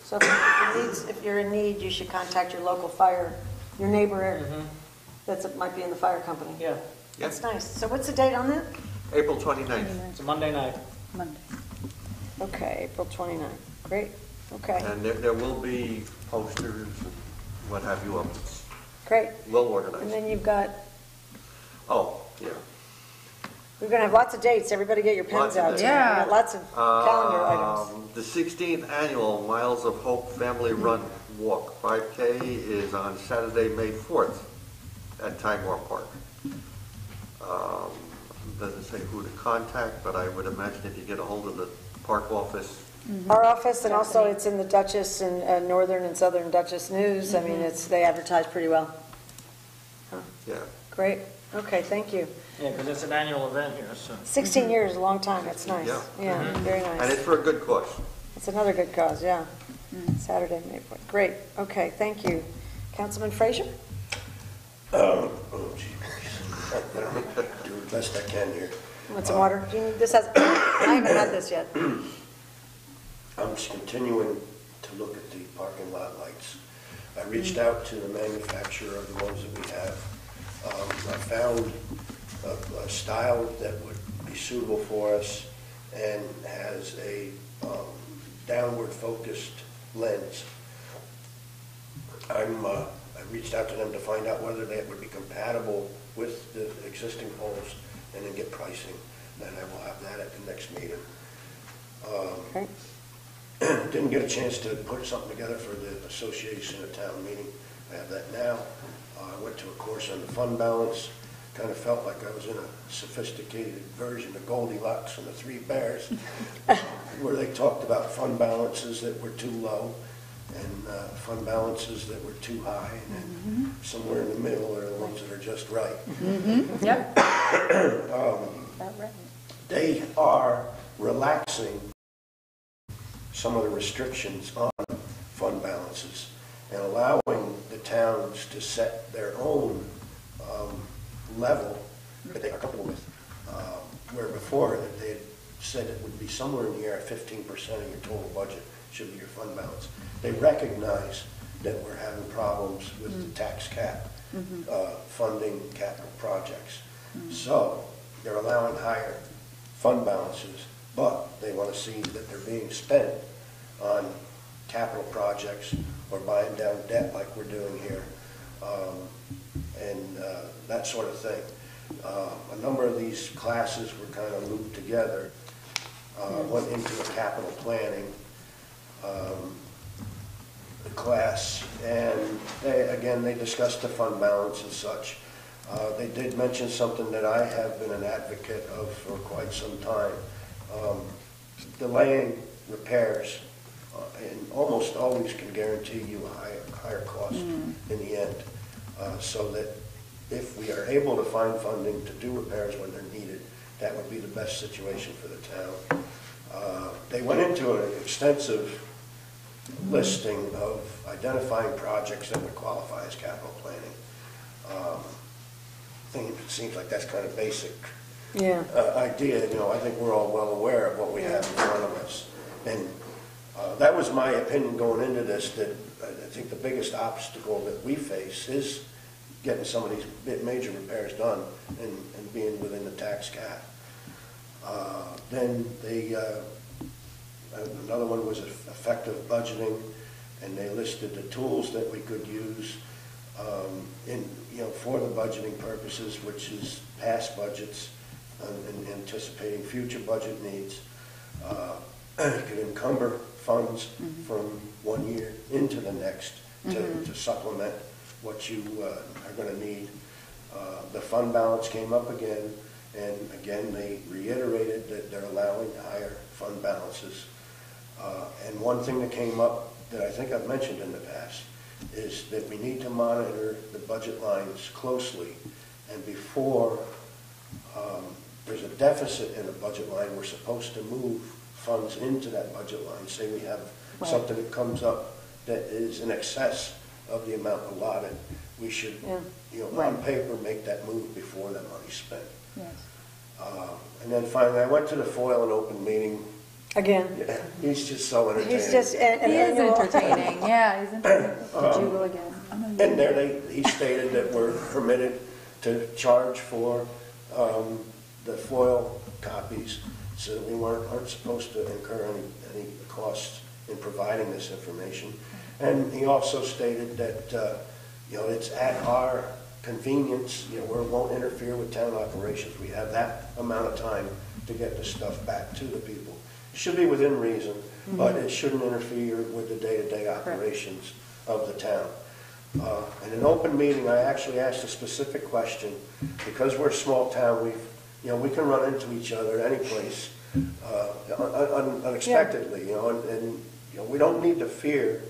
So if you're in need, you should contact your local fire, your neighbor that might be in the fire company. Yeah, That's nice. So what's the date on that? April 29th. it's a Monday night. Monday. Okay, April 29th. Great. Okay, And there will be posters and what have you up. It's great. well And organized. then you've got, Oh, yeah. We're going to have lots of dates. Everybody get your pens Lots of out. dates. tonight. Yeah. We got lots of calendar items. The 16th annual Miles of Hope Family Run Walk 5K is on Saturday, May 4th at Tygmore Park. Doesn't say who to contact, but I would imagine if you get a hold of the park office. Our office, and also it's in the Dutchess and Northern and Southern Dutchess News. I mean, they advertise pretty well. Yeah. Great. Okay, thank you. Yeah, because it's an annual event here, so. 16 years, a long time. That's nice. Yeah. Yeah, very And nice. it's for a good cause. It's another good cause, yeah. Saturday, May 4th. Great. Okay, thank you. Councilman Frazier? Oh, gee, please. Do the best I can here. Want some water? Do you need, this has, I haven't had this yet. I'm just continuing to look at the parking lot lights. I reached out to the manufacturer of the ones that we have. I found a style that would be suitable for us and has a downward focused lens. I reached out to them to find out whether that would be compatible with the existing poles and then get pricing. And I will have that at the next meeting. Okay. Didn't get a chance to put something together for the association at town meeting. I have that now. I went to a course on the fund balance. Kind of felt like I was in a sophisticated version of Goldilocks and the Three Bears, where they talked about fund balances that were too low and fund balances that were too high, and then somewhere in the middle are the ones that are just right. Yep. They are relaxing some of the restrictions on fund balances and allowing the towns to set their own level that they are comfortable with. Where before they had said it would be somewhere in the area of 15% of your total budget should be your fund balance. They recognize that we're having problems with the tax cap funding capital projects. So they're allowing higher fund balances, but they want to see that they're being spent on capital projects or buying down debt like we're doing here, and that sort of thing. A number of these classes were kind of looped together, went into a capital planning class, and they discussed the fund balance and such. They did mention something that I have been an advocate of for quite some time, delaying repairs and almost always can guarantee you a higher cost in the end, so that if we are able to find funding to do repairs when they're needed, that would be the best situation for the town. They went into an extensive listing of identifying projects that would qualify as capital planning. I think it seems like that's kind of basic idea. I think we're all well aware of what we have in front of us. And that was my opinion going into this, that I think the biggest obstacle that we face is getting some of these major repairs done and being within the tax cap. Then another one was effective budgeting, and they listed the tools that we could use for the budgeting purposes, which is past budgets and anticipating future budget needs. You could encumber funds from one year into the next to supplement what you are going to need. The fund balance came up again, and again they reiterated that they're allowing higher fund balances. And one thing that came up that I think I've mentioned in the past is that we need to monitor the budget lines closely, and before there's a deficit in a budget line, we're supposed to move funds into that budget line. Say we have something that comes up that is in excess of the amount allotted, we should, on paper, make that move before that money's spent. Yes. And then finally, I went to the FOIL and open meeting. Again. Yeah, he's just so entertaining. He's just He is entertaining, yeah, he's entertaining. Did you go again? And there he stated that we're permitted to charge for the FOIL copies, so that we aren't supposed to incur any costs in providing this information. And he also stated that it's at our convenience, where it won't interfere with town operations. We have that amount of time to get the stuff back to the people. It should be within reason, but it shouldn't interfere with the day-to-day operations of the town. In an open meeting, I actually asked a specific question. Because we're a small town, we can run into each other any place unexpectedly, and we don't need to fear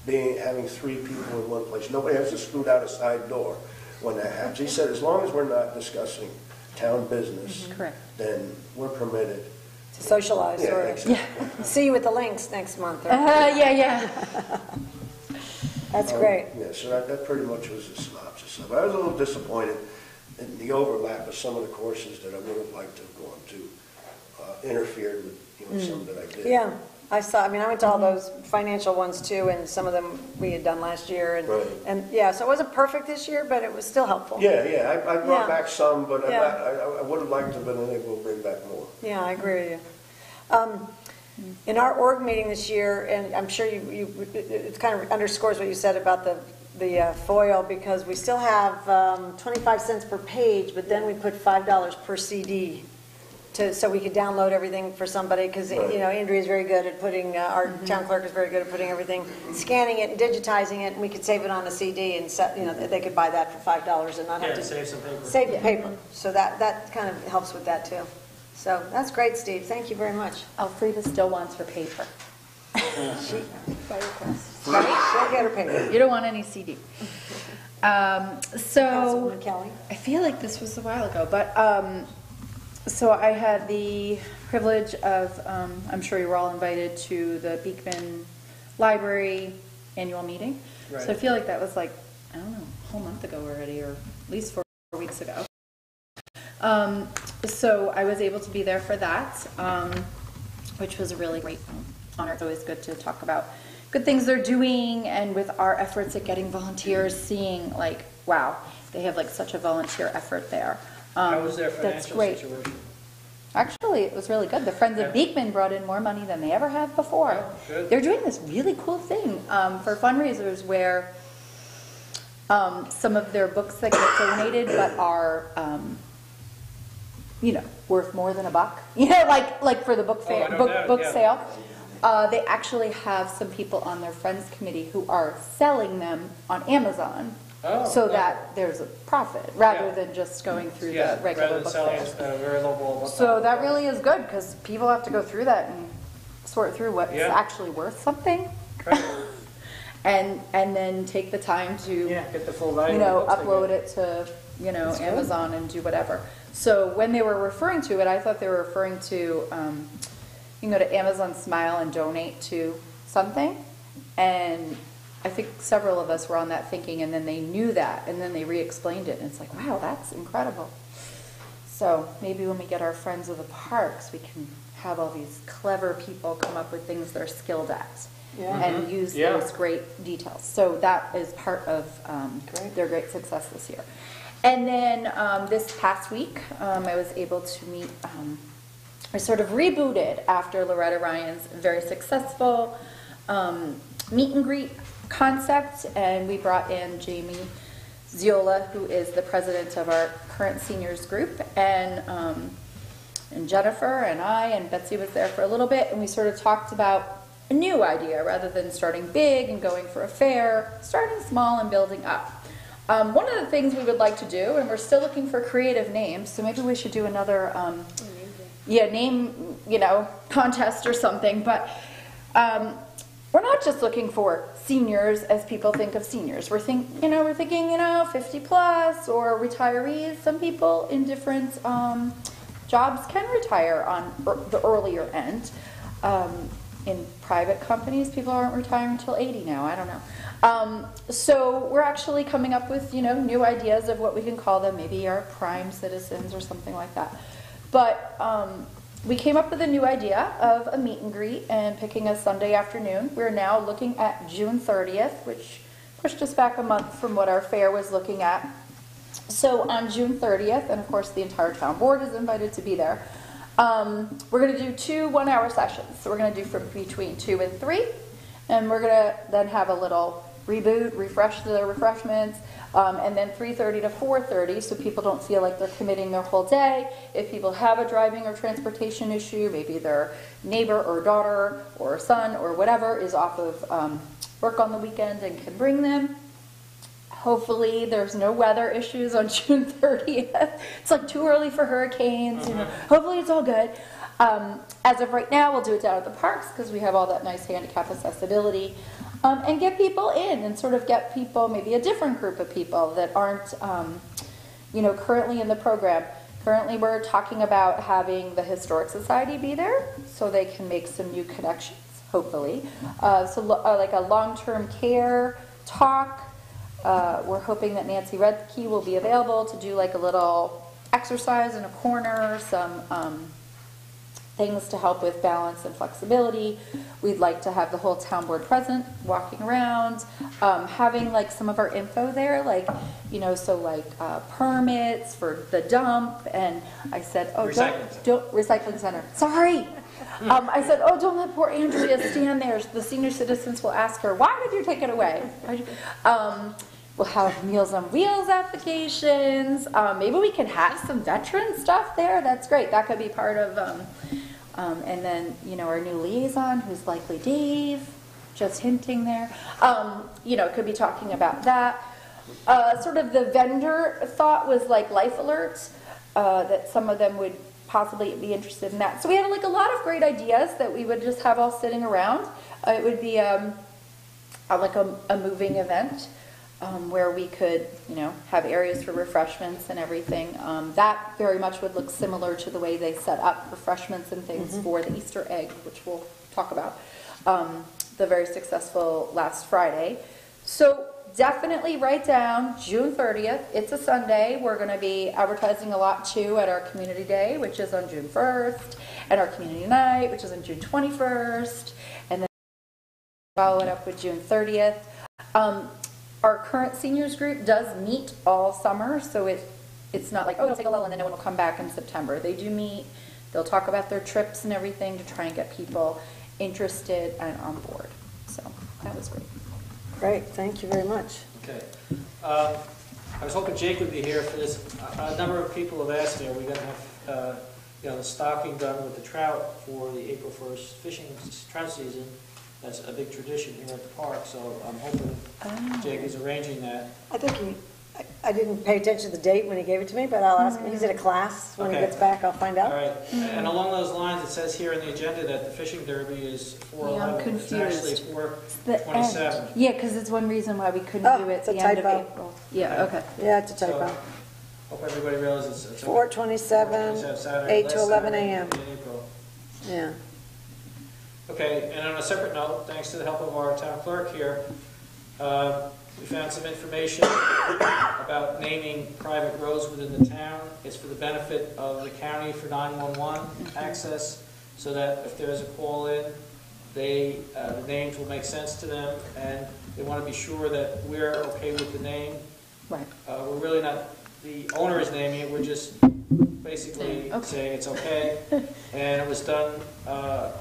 having 3 people in one place. Nobody has to scoot out a side door when that happens. He said, as long as we're not discussing town business, then we're permitted To socialize, Yeah, or exactly. see you at the Links next month. Or, Yeah. that's great. Yeah, so that pretty much was the synopsis of it. I was a little disappointed in the overlap of some of the courses that I would have liked to have gone to, interfered with some that I did. Yeah, I went to all those financial ones too, and some of them we had done last year, Right. and yeah, so it wasn't perfect this year, but it was still helpful. Yeah, I brought Yeah. back some, but Yeah. I would have liked to have been able to bring back more. Yeah, I agree with you. In our org meeting this year, and I'm sure it kind of underscores what you said about the foil, because we still have 25 cents per page, but then we put $5 per CD so we could download everything for somebody, because Right. Andrea is very good at putting, our town clerk is very good at putting everything, scanning it and digitizing it, and we could save it on a CD, and they could buy that for $5 and not have Yeah, to save some paper. save the paper. So that kind of helps with that too. So that's great, Steve. Thank you very much. Elfrida still wants her paper. She'll get her paper. You don't want any CD. So Councilwoman Kelly. I feel like this was a while ago, but so I had the privilege of, I'm sure you were all invited to the Beekman Library annual meeting. Right. So I feel like that was like, I don't know, a whole month ago already, or at least 4 weeks ago. So I was able to be there for that, which was a really great honor. It's always good to talk about good things they're doing, and with our efforts at getting volunteers, seeing like, wow, they have like such a volunteer effort there. How was their That's financial great. situation? Actually, it was really good. The Friends of Beekman brought in more money than they ever have before. Oh, good. They're doing this really cool thing for fundraisers where some of their books that get donated but are, worth more than $1. Like for the book fair, I know that, book yeah. sale. They actually have some people on their Friends Committee who are selling them on Amazon. Oh, So no. that there's a profit, rather Yeah. than just going through Yeah, the regular rather than book selling fairs. it at a very low ball. So that really is good, because people have to go through that and sort through what's Yeah. actually worth something, Right. and then take the time to, Yeah, get the full value. of the books they upload get. it to, Amazon and do whatever. So when they were referring to it, I thought they were referring to, you can go to Amazon Smile and donate to something, and I think several of us were on that thinking, and then they knew that, and then they re-explained it, and it's like, wow, that's incredible. So maybe when we get our friends of the parks, we can have all these clever people come up with things they're skilled at Yeah. and use Yeah. those great details. So that is part of Great. their great success this year. And then this past week, I was able to meet, I sort of rebooted after Loretta Ryan's very successful meet and greet concept, and we brought in Jamie Ziola, who is the president of our current seniors group, and Jennifer and I and Betsy was there for a little bit, and we sort of talked about a new idea rather than starting big and going for a fair, starting small and building up. One of the things we would like to do, and we're still looking for creative names, so maybe we should do another name contest or something, but we're not just looking for seniors as people think of seniors. We're thinking 50 plus or retirees. Some people in different jobs can retire on the earlier end. In private companies, people aren't retiring until 80 now. I don't know. So we're actually coming up with new ideas of what we can call them. Maybe our prime citizens or something like that. But we came up with a new idea of a meet and greet and picking a Sunday afternoon. We're now looking at June 30th, which pushed us back a month from what our fair was looking at. So on June 30th, and of course the entire town board is invited to be there, we're going to do 2 one-hour sessions. So we're going to do from between 2 and 3, and we're going to then have a little reboot, refresh the refreshments, and then 3:30 to 4:30, so people don't feel like they're committing their whole day. If people have a driving or transportation issue, maybe their neighbor or daughter or son or whatever is off of work on the weekend and can bring them. Hopefully there's no weather issues on June 30th. It's like too early for hurricanes. You know. Hopefully it's all good. As of right now, we'll do it down at the parks because we have all that nice handicap accessibility. And get people in and sort of get people, maybe a different group of people that aren't, currently in the program. Currently we're talking about having the Historic Society be there so they can make some new connections, hopefully. Like a long-term care talk. We're hoping that Nancy Redkey will be available to do like a little exercise in a corner, some things to help with balance and flexibility. We'd like to have the whole town board present, walking around, having like some of our info there, like, permits for the dump. And I said, don't recycling center. Sorry. I said, don't let poor Andrea stand there. The senior citizens will ask her, why did you take it away? We'll have Meals on Wheels applications. Maybe we can have some veteran stuff there. That's great. That could be part of, and then, our new liaison, who's likely Dave, just hinting there, could be talking about that. Sort of the vendor thought was like Life Alerts, that some of them would possibly be interested in that. So we had like a lot of great ideas that we would just have all sitting around. It would be like a moving event. Where we could, have areas for refreshments and everything. That very much would look similar to the way they set up refreshments and things for the Easter egg, which we'll talk about, the very successful last Friday. So definitely write down June 30th. It's a Sunday. We're going to be advertising a lot too at our Community Day, which is on June 1st, and our Community Night, which is on June 21st, and then follow it up with June 30th. Our current seniors group does meet all summer, so it's not like, it'll take a lull and then no one will come back in September. They do meet. They'll talk about their trips and everything to try and get people interested and on board. So that was great. Great, thank you very much. Okay. I was hoping Jake would be here for this. A number of people have asked me, are we going to have the stocking done with the trout for the April 1st fishing trout season? That's a big tradition here at the park, so I'm hoping Jake is arranging that. I think I didn't pay attention to the date when he gave it to me, but I'll ask him. He's at a class. When he gets back, I'll find out. All right. And along those lines, it says here in the agenda that the fishing derby is 4/11. It's actually 4/27. Yeah, because it's one reason why we couldn't do it at the end of April. Yeah, okay. Yeah, it's a typo. So, hope everybody realizes it's 4/27, 8 to 11 a.m. in April. Yeah. Okay, and on a separate note, thanks to the help of our town clerk here, we found some information about naming private roads within the town. It's for the benefit of the county for 911 access, so that if there's a call in, the names will make sense to them, and they want to be sure that we're okay with the name. Right. We're really not, the owner is naming it, we're just basically saying it's okay. And it was done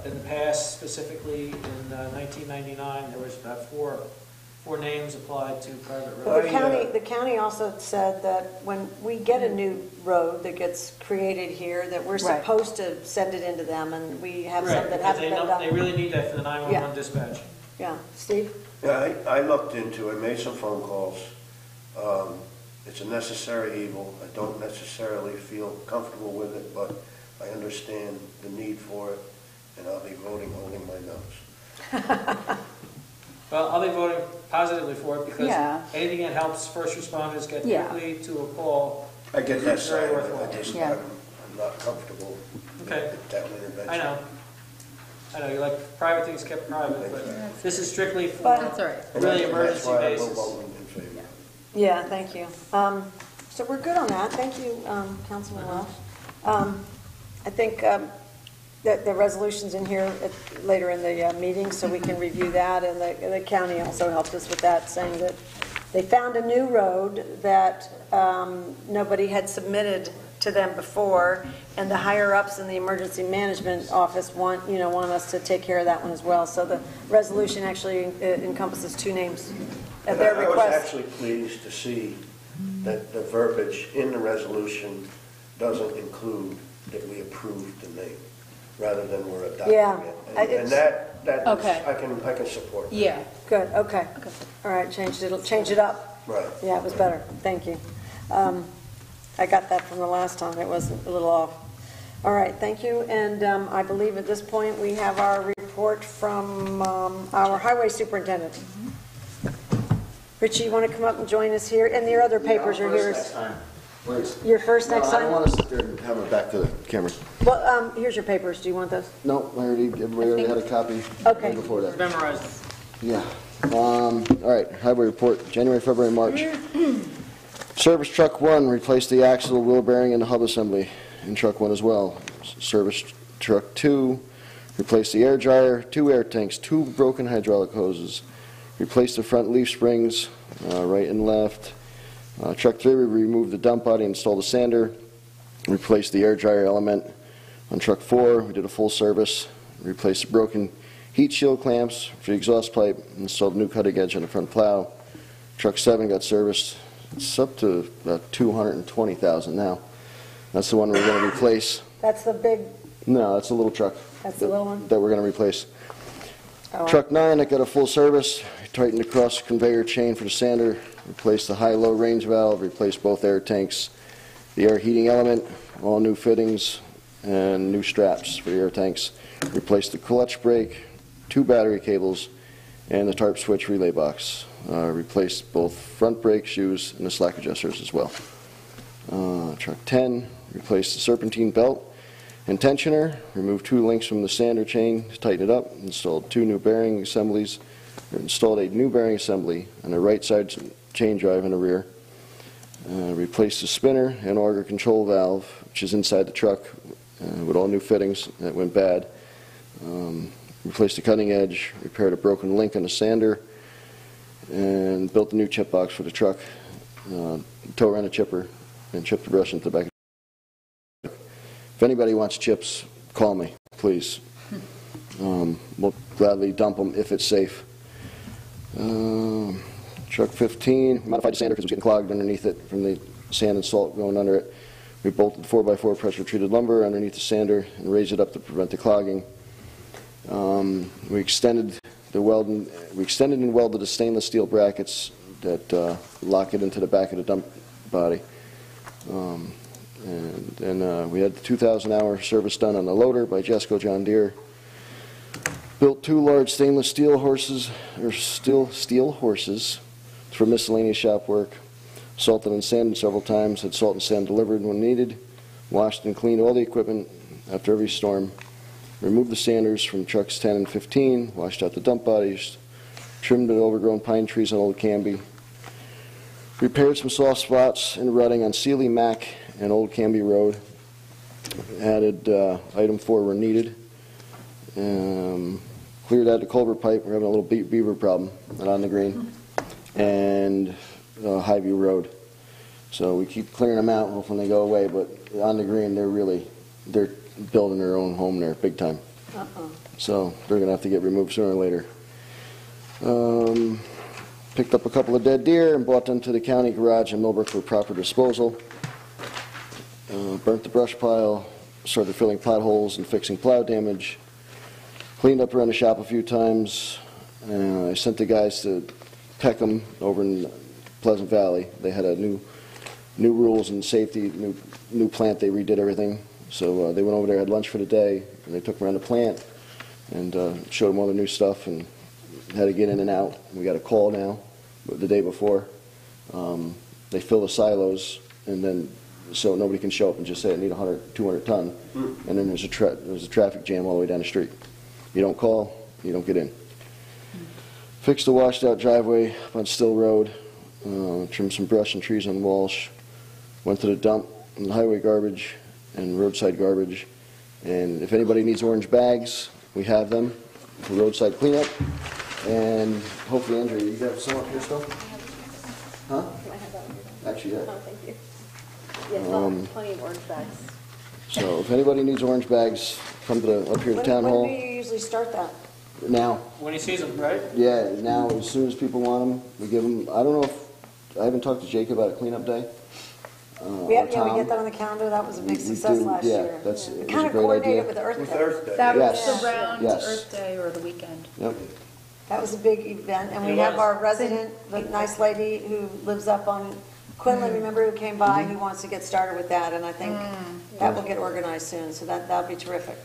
in the past, specifically in 1999. There was about four names applied to private roads. Well, the county also said that when we get a new road that gets created here, that we're supposed to send it into them, and we have some that haven't been done. They really need that for the 911 dispatch. Yeah, Steve? Yeah, I looked into it, made some phone calls. It's a necessary evil. I don't necessarily feel comfortable with it, but I understand the need for it, and I'll be voting holding my nose. Well, I'll be voting positively for it because anything that helps first responders get quickly to a call. I get that side of it. Worthwhile. I'm not comfortable with that intervention. I know, you like private things kept private, but this is strictly for really emergency basis. That's why I will vote in favor. Yeah, thank you. So we're good on that. Thank you, Councilman Welch. I think that the resolution's in here later in the meeting, so we can review that. And the county also helped us with that, saying that they found a new road that nobody had submitted to them before, and the higher-ups in the emergency management office want us to take care of that one as well. So the resolution actually encompasses two names. at their I was request. actually pleased to see that the verbiage in the resolution doesn't include that we approved the name, rather than we're adopting Yeah, it. I- And that is, Okay. I can support that. Yeah. Good, okay. All right, change it up. Right. Yeah, it was better, thank you. I got that from the last time, it was a little off. All right, thank you, and I believe at this point, we have our report from our highway superintendent. Richie, you want to come up and join us here? And your other papers are here. Next time, please. Your first next No, I time? don't want to sit there and have it back to the camera. Well, here's your papers, do you want those? No, everybody already had a copy Okay. way before that. Memorize. Yeah. All right, highway report, January, February, March. Service truck 1 replaced the axle, wheel bearing, and the hub assembly in truck 1 as well. Service truck 2 replaced the air dryer, 2 air tanks, 2 broken hydraulic hoses, replaced the front leaf springs, right and left. Truck 3, we removed the dump body, installed a sander, replaced the air dryer element. On truck 4, we did a full service, replaced the broken heat shield clamps for the exhaust pipe, installed a new cutting edge on the front plow. Truck 7 got serviced. It's up to about $220,000 now. That's the one we're going to replace. That's the big, No, that's a little truck. that's the little one? That we're going to replace. Oh, Truck 9, that got a full service. Tightened the cross conveyor chain for the sander, replaced the high-low range valve, replaced both air tanks, the air heating element, all new fittings, and new straps for the air tanks. Replaced the clutch brake, 2 battery cables, and the tarp switch relay box. Replaced both front brake shoes and the slack adjusters as well. Truck 10, replaced the serpentine belt and tensioner, removed 2 links from the sander chain to tighten it up, installed 2 new bearing assemblies, installed a new bearing assembly on the right side chain drive in the rear, replaced the spinner and auger control valve, which is inside the truck, with all new fittings that went bad. Replaced the cutting edge, repaired a broken link on the sander, and built a new chip box for the truck, tow around a chipper, and chipped the brush into the back. If anybody wants chips, call me, please. We'll gladly dump them if it's safe. Truck 15, modified the sander because it was getting clogged underneath it from the sand and salt going under it. We bolted 4x4 pressure-treated lumber underneath the sander and raised it up to prevent the clogging. We extended and welded the stainless steel brackets that lock it into the back of the dump body. And then we had the 2,000-hour service done on the loader by Jesco John Deere. Built 2 large stainless steel horses for miscellaneous shop work. Salted and sanded several times. Had salt and sand delivered when needed. Washed and cleaned all the equipment after every storm. Removed the sanders from trucks 10 and 15. Washed out the dump bodies. Trimmed the overgrown pine trees on Old Canby. Repaired some soft spots in rutting on Sealy, Mac, and Old Canby Road. Added item 4 where needed. Cleared out the culvert pipe. We're having a little beaver problem on the green. And Highview Road. So we keep clearing them out, hoping they go away, but on the green, they're building their own home there, big time. So they're going to have to get removed sooner or later. Picked up a couple of dead deer and brought them to the county garage in Millbrook for proper disposal. Burnt the brush pile, started filling potholes and fixing plow damage. Cleaned up around the shop a few times. I sent the guys to Peckham over in Pleasant Valley. They had a new rules and safety, new plant. They redid everything. So they went over there, had lunch for the day, and they took them around the plant and showed them all the new stuff and had to get in and out. We got a call now, the day before. They fill the silos, and then so nobody can show up and just say I need 100, 200 ton, and then there's a traffic jam all the way down the street. You don't call, you don't get in. Fixed the washed out driveway up on Still Road, trimmed some brush and trees on Walsh, went to the dump and the highway garbage and roadside garbage. And if anybody needs orange bags, we have them for roadside cleanup. And hopefully, Andrea, you got some up here still? Huh? Actually, yeah. Oh, thank you. Yes, plenty of orange bags. So if anybody needs orange bags, come to up here to Town Hall. When do you usually start that? Now, When he sees them, right? yeah, now, as soon as people want them, we give them, I don't know if, I haven't talked to Jake about a cleanup day. We or get Tom. that on the calendar, that was a big We success do, last yeah, year. that's- We it was kind a of great coordinated idea. with Earth With Day. Earth Day. That was Yes. around Yes. Earth Day or the weekend. Yep. That was a big event, and we It have was. our resident, the nice lady who lives up on Quinlan, remember, who came by, Mm-hmm. who wants to get started with that, and I think that will get organized soon, so that'll be terrific.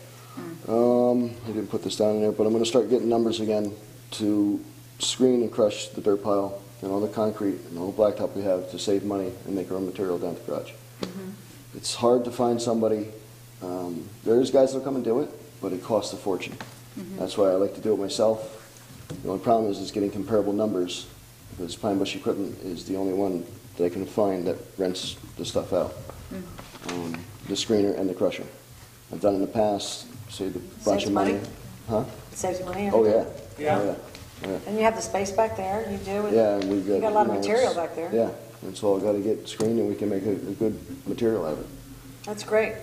I didn't put this down in there, but I'm gonna start getting numbers again to screen and crush the dirt pile and all the concrete and all the blacktop we have to save money and make our own material down at the garage. It's hard to find somebody, there's guys that'll come and do it, but it costs a fortune. That's why I like to do it myself. The only problem is getting comparable numbers, because Pine Bush Equipment is the only one that I can find that rents the stuff out. The screener and the crusher. I've done it in the past, saved a bunch Saves of money. money? Huh? It saves you money. Oh, yeah. Yeah. Oh, yeah. And you have the space back there, you do, and Yeah, and we've got. you got a lot of you know, material it's- back there. Yeah, and so I've got to get screened and we can make a good material out of it. That's great.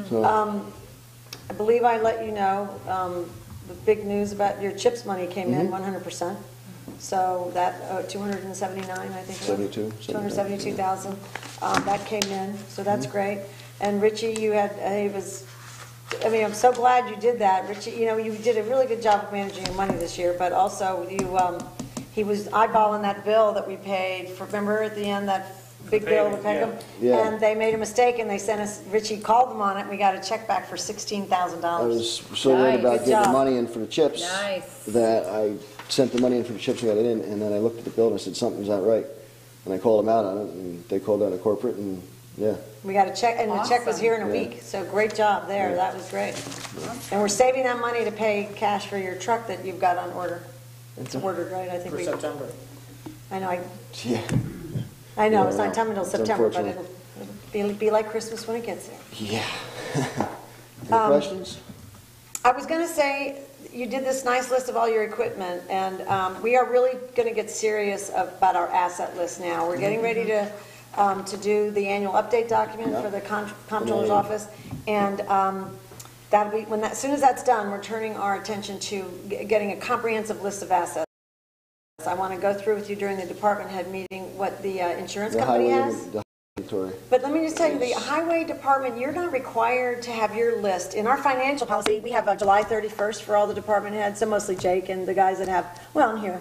So, I believe I let you know, the big news about your CHIPS money came in 100%. So that, 279, I think it was. 72, 272,000, that came in, so that's great. And Richie, you had, I'm so glad you did that. Richie, you did a really good job of managing your money this year, but also he was eyeballing that bill that we paid for, remember at the end, that big bill with Peckham? Yeah. And they made a mistake and they sent us, Richie called them on it, and we got a check back for I $16,000. was so worried Nice. about Good getting the job. money in for the chips. Nice. That I sent the money in for the chips and got it in, and then I looked at the bill and I said, something's not right. And I called them out on it, and they called out of corporate, and yeah. We got a check, and the check was Awesome. here in a Yeah. week, so great job there, that was great. And we're saving that money to pay cash for your truck that you've got on order. It's ordered, right? I think For September. I know, Yeah. I know, it's Yeah, not coming till it's September, but unfortunate. it'll be like Christmas when it gets there. Yeah. Any questions? I was gonna say, you did this nice list of all your equipment, and we are really gonna get serious about our asset list now. We're getting ready to do the annual update document for the comptroller's office, and that'll be, as soon as that's done, we're turning our attention to getting a comprehensive list of assets. I want to go through with you during the department head meeting what the insurance The company highway, has. the inventory. But let me just tell you, the highway department, you're not required to have your list. In our financial policy, we have July 31st for all the department heads, so mostly Jake and the guys that have, well, I'm here.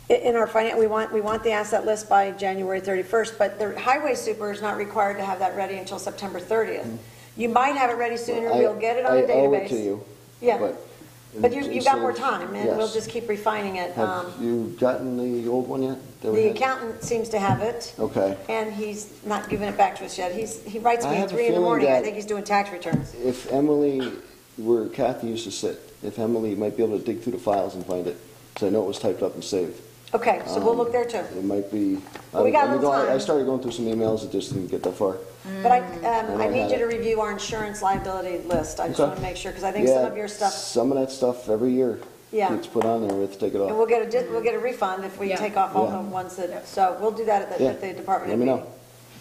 In our we want the asset list by January 31st, but the highway super is not required to have that ready until September 30th. You might have it ready sooner, we'll get it on a database. I owe it to you. Yeah. But you've instead got more of- time, and we'll yes. just keep refining it. Have you gotten the old one yet? that we The had? accountant seems to have it. Okay. And he's not given it back to us yet. He writes I me at have a 3 in the feeling morning. I that- think he's doing tax returns. If Emily, where Kathy used to sit, if Emily might be able to dig through the files and find it, because I know it was typed up and saved. Okay, so we'll look there too. It might be. Well, we got a I'm little going- time. I started going through some emails that just didn't get that far. But I I need had you to it. review our insurance liability list. I just Okay. want to make sure, because I think some Yeah, of your stuff, Some of that stuff every year Yeah. gets put on there. We have to take it and off. we'll get a refund if we Yeah. take off all Yeah. the ones that, so we'll do that at Yeah. the department Let head me know. meeting.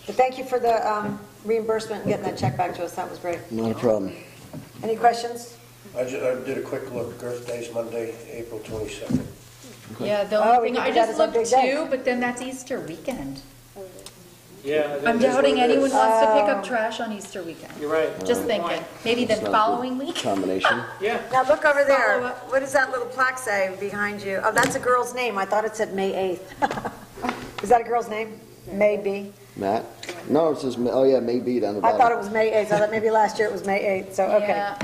But thank you for the reimbursement and getting that check back to us. That was great. Not a problem. Any questions? I did a quick look. Earth Day's Monday, April 22nd. Yeah, the Oh, only we thing, can I do that just as a looked big day. too, but then that's Easter weekend. Yeah. I'm that's what doubting it is. anyone wants to pick up trash on Easter weekend. You're right. Just thinking, maybe the It's not a following good week. Combination. Yeah. Now look over there. Follow up. What does that little plaque say behind you? Oh, that's a girl's name. I thought it said May 8th. Is that a girl's name? Maybe. Matt? No, it says, oh yeah, maybe down the I bottom. thought it was May 8th. I thought maybe last year it was May 8th, so, okay. Yeah.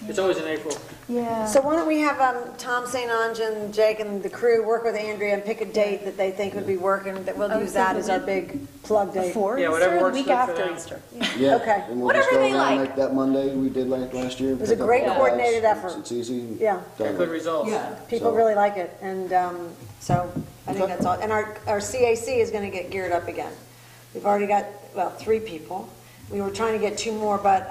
It's always in April. Yeah. So why don't we have Tom St. Ange and Jake and the crew work with Andrea and pick a date that they think would be working, that we'll use that as our big plug date. Before Yeah, Easter, whatever or the works week good for after them. Easter. Yeah. Okay. And we'll Whatever just go they around like. that Monday we did last year. was a pick up great all the coordinated bags. effort. It's easy. Yeah. Done. Good results. People So- really like it, and so I think Okay. that's all. And our CAC is going to get geared up again. We've already got, 3 people. We were trying to get 2 more, but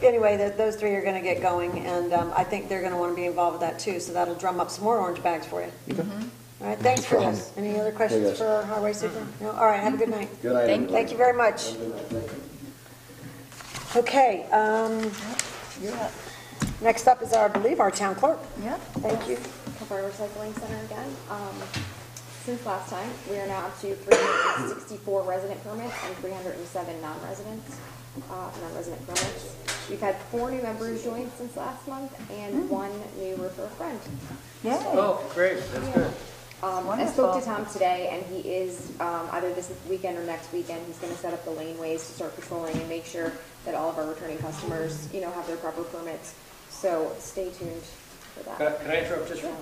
anyway, those 3 are going to get going, and I think they're going to want to be involved with that too, so that'll drum up some more orange bags for you. All right, thanks for problem. this. Any other questions guys. for our highway super? No? All right, have a good night. Good night. Thank you. Thank you very much. Okay, you're up. Next up is, I believe, our town clerk. Yeah. Thank you. Kapar Recycling Center again. Since last time, we are now up to 364 resident permits and 307 non-resident permits. We've had 4 new members join since last month and 1 new refer a friend. Yeah. Oh, great, that's good. I spoke to Tom today, and he is, either this weekend or next weekend, he's going to set up the laneways to start patrolling and make sure that all of our returning customers, have their proper permits. So stay tuned for that. Can I interrupt just for a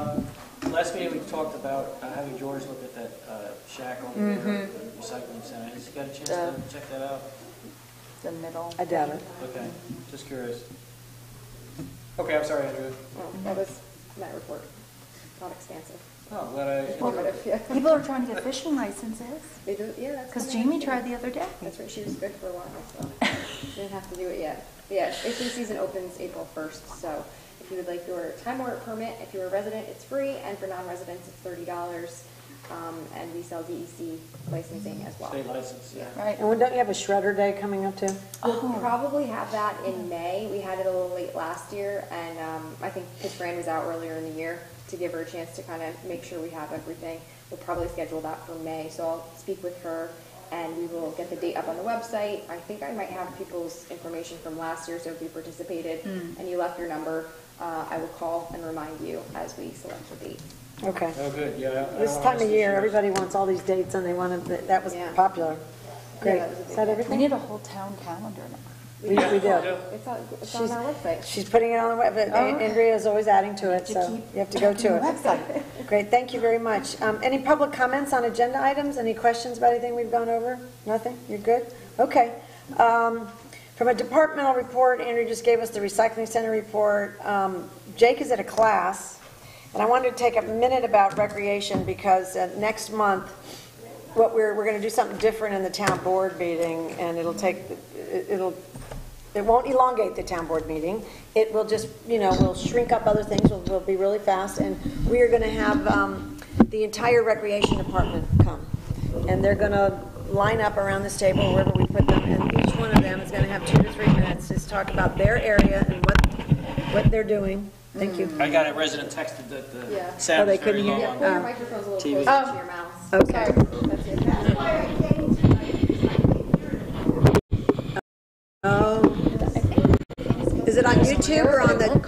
moment? Last meeting, we talked about having George look at that shack over there, the recycling center. Has he got a chance to check that out? The middle. I doubt it. Okay, just curious. Okay, I'm sorry, Andrew. Well, that was my report. Not expansive. Oh, glad I. Informative, yeah. People are trying to get fishing licenses. They do, yeah, that's Because coming Jamie up. tried the other day. That's right, she was good for a while, so she didn't have to do it yet. Yeah, fishing season opens April 1st, so if you would like your time warrant permit, if you're a resident, it's free, and for non-residents, it's $30. And we sell DEC licensing as well. State license, yeah. Right. And don't you have a shredder day coming up too? We'll probably have that in May. We had it a little late last year, and I think Pitch Fran was out earlier in the year to give her a chance to kind of make sure we have everything. We'll probably schedule that for May, so I'll speak with her, and we will get the date up on the website. I think I might have people's information from last year, so if you participated and you left your number, I will call and remind you as we select the date. Okay. Oh, good, yeah. I don't This wanna time miss of this year, year. everybody wants all these dates and they wanted, that was Yeah. popular. Great. that was a Is big that one. We everything? need a whole town calendar now. We do. It's on our website. She's putting it on the web, but Andrea's always adding to it, so you have to go to it. Website. Great, thank you very much. Any public comments on agenda items? Any questions about anything we've gone over? Nothing? You're good? Okay. From a departmental report, Andrea just gave us the recycling center report. Jake is at a class, and I wanted to take a minute about recreation because next month, what we're going to do something different in the town board meeting, and it won't elongate the town board meeting. It will just, we'll shrink up other things. We'll be really fast, and we are going to have the entire recreation department come, and they're going to line up around this table wherever we put them, and each one of them is going to have 2 to 3 minutes to talk about their area and what they're doing. Thank you. I got a resident texted that the Yeah. sound they is very couldn't hear low you? on Pull your Oh. microphones a little TV. closer to your mouth. Okay. That's it. Oh. Is it on YouTube or on the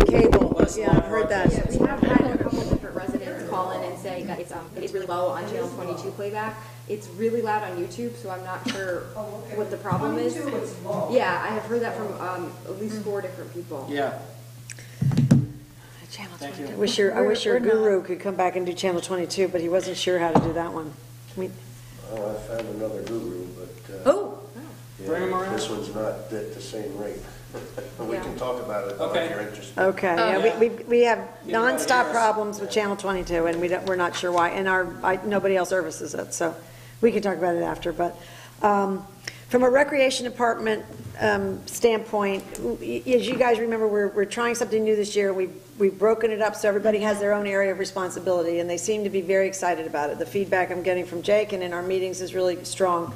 cable? Yeah, I've heard that. Yeah, we have had a couple different residents call in and say that it's really low on channel 22 playback. It's really loud on YouTube, so I'm not sure what the problem is. Yeah, I have heard that from at least 4 different people. Yeah. Thank you. I wish your guru could come back and do channel 22, but he wasn't sure how to do that one. I found another guru, but Oh. Bring him yeah, around. this one's not at the same rate. We Yeah. can talk about it Okay. if you're interested. Okay, yeah, we have nonstop problems with channel 22, and we're not sure why, and nobody else services it, so we can talk about it after, but from a recreation department standpoint, as you guys remember, we're trying something new this year. We've broken it up so everybody has their own area of responsibility, and they seem to be very excited about it. The feedback I'm getting from Jake and in our meetings is really strong.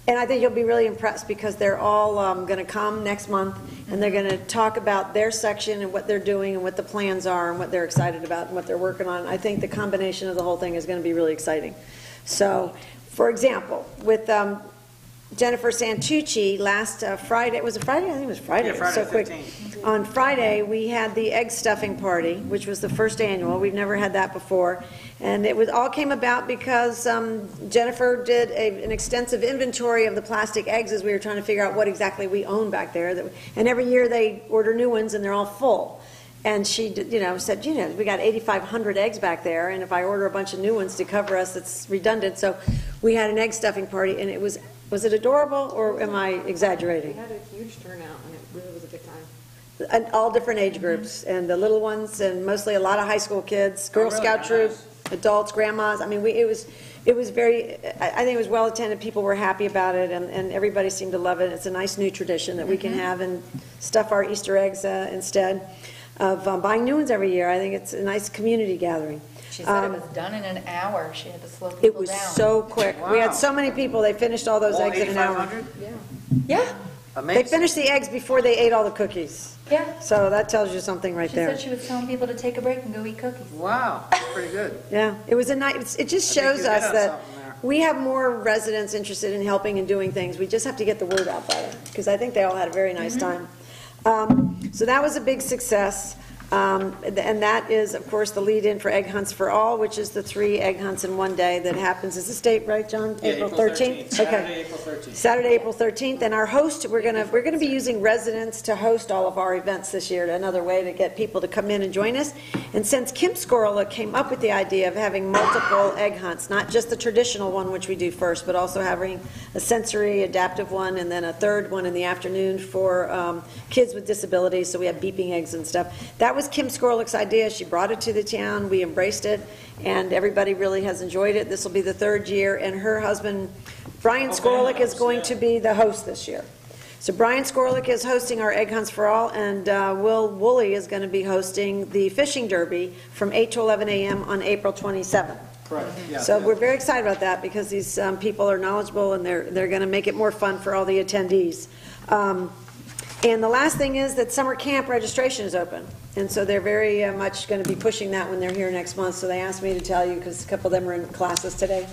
And I think you'll be really impressed because they're all going to come next month, and they're going to talk about their section and what they're doing and what the plans are and what they're excited about and what they're working on. I think the combination of the whole thing is going to be really exciting. So, for example, with Jennifer Santucci last Friday, was it Friday? I think it was Friday. Yeah, Friday So the quick. 15th. On Friday, we had the egg stuffing party, which was the first annual. We've never had that before. And it all came about because Jennifer did an extensive inventory of the plastic eggs as we were trying to figure out what exactly we own back there. And every year they order new ones and they're all full. And she, said, we got 8,500 eggs back there, and if I order a bunch of new ones to cover us, it's redundant. So we had an egg stuffing party, and it was it adorable, or am I exaggerating? We had a huge turnout, and it really was a good time. And all different age groups, and the little ones, and mostly a lot of high school kids, Girl really? Scout troop, Nice. adults, grandmas. I mean, it was very, I think it was well attended. People were happy about it, and everybody seemed to love it. It's a nice new tradition that we can have and stuff our Easter eggs instead of buying new ones every year. I think it's a nice community gathering. She said it was done in an hour. She had to slow people down. It was so quick. We had so many people, they finished all those All eggs in an hour. 8,500? Yeah. Yeah. They Amazing. finished the eggs before they ate all the cookies. Yeah. So that tells you something right She there. said she was telling people to take a break and go eat cookies. Wow, that's pretty good. Yeah, it was a nice, it just I think shows you hit us on that something there. we have more residents interested in helping and doing things. We just have to get the word out better, because I think they all had a very nice time. So that was a big success. And that is, of course, the lead-in for Egg Hunts for All, which is the 3 egg hunts in one day that happens. Is the date right, John? Yeah, April 13th. Saturday, Okay. April 13th. Saturday, April 13th, and our host, we're gonna be using residents to host all of our events this year, another way to get people to come in and join us. And since Kim Skorla came up with the idea of having multiple egg hunts, not just the traditional one, which we do first, but also having a sensory adaptive one, and then a third one in the afternoon for kids with disabilities, so we have beeping eggs and stuff. That was Kim Skorlick's idea. She brought it to the town, we embraced it, and everybody really has enjoyed it. This will be the 3rd year, and her husband, Brian Skorlick, is going to be the host this year. So Brian Skorlick is hosting our Egg Hunts for All, and Will Woolley is going to be hosting the Fishing Derby from 8 to 11 a.m. on April 27th. Correct, yeah. So we're very excited about that, because these people are knowledgeable, and they're going to make it more fun for all the attendees. And the last thing is that summer camp registration is open, and so they're very much going to be pushing that when they're here next month, so they asked me to tell you, because a couple of them are in classes today.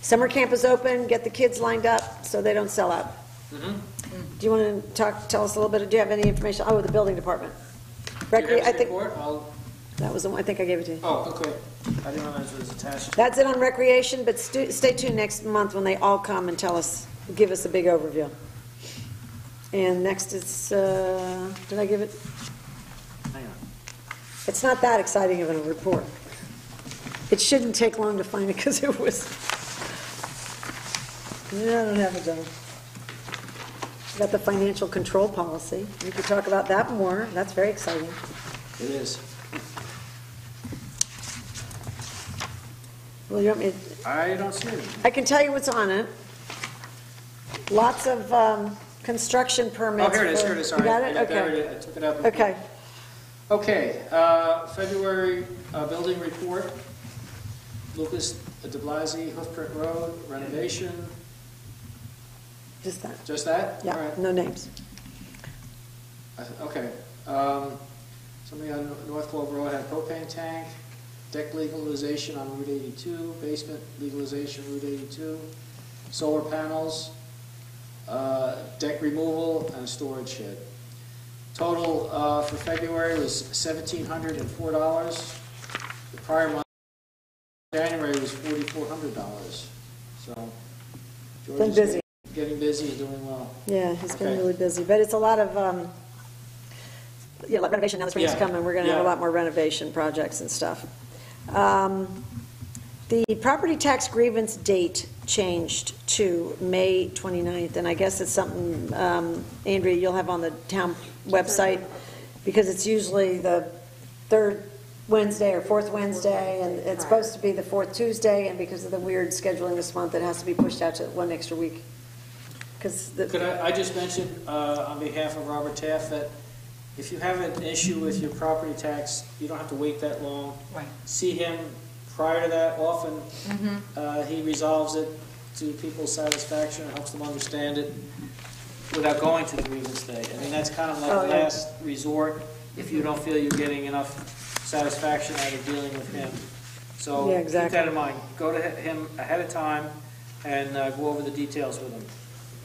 Summer camp is open, get the kids lined up so they don't sell out. Do you want to tell us a little bit, do you have any information? Oh, the building department. Do you have I his think report? that was the one, I think I gave it to you. Oh, okay. I didn't realize it was attached. That's it on recreation, but stay tuned next month when they all come and tell us, give us a big overview. And next is, did I give it? Hang on. It's not that exciting of a report. It shouldn't take long to find it, because it was, yeah, I don't have it done. Got the financial control policy. We could talk about that more. That's very exciting. It is. Well, you want me to, I don't see it. I can tell you what's on it. Lots of construction permits. Oh, here it is, for- here it is, You sorry. got it? There Okay. it is. I took it out. Okay. Okay, February building report. Lucas de Blasi, Hoofprint Road, renovation, Just that. just that? All Yeah, right. no names. Okay. Somebody on North Clover Road had propane tank, deck legalization on Route 82, basement legalization Route 82, solar panels, deck removal, and a storage shed. Total for February was $1,704. The prior month, January, was $4,400. So George Been is busy. getting busy and doing well. Yeah, he's been Okay. really busy, but it's a lot of, like renovation, now the spring's Yeah. coming, we're gonna have a Yeah. lot more renovation projects and stuff. The property tax grievance date changed to May 29th, and I guess it's something, Andrea, you'll have on the town website, because it's usually the 3rd Wednesday or 4th Wednesday, and it's supposed to be the 4th Tuesday, and because of the weird scheduling this month, it has to be pushed out to 1 extra week. Because Could I just mention, on behalf of Robert Taft, that if you have an issue with your property tax, you don't have to wait that long. Right. See him prior to that. Often, he resolves it to people's satisfaction, and helps them understand it without going to the grievance day. I mean, that's kind of like Oh, yeah. last resort if you don't feel you're getting enough satisfaction out of dealing with him. So Yeah, keep exactly. that in mind. Go to him ahead of time and go over the details with him.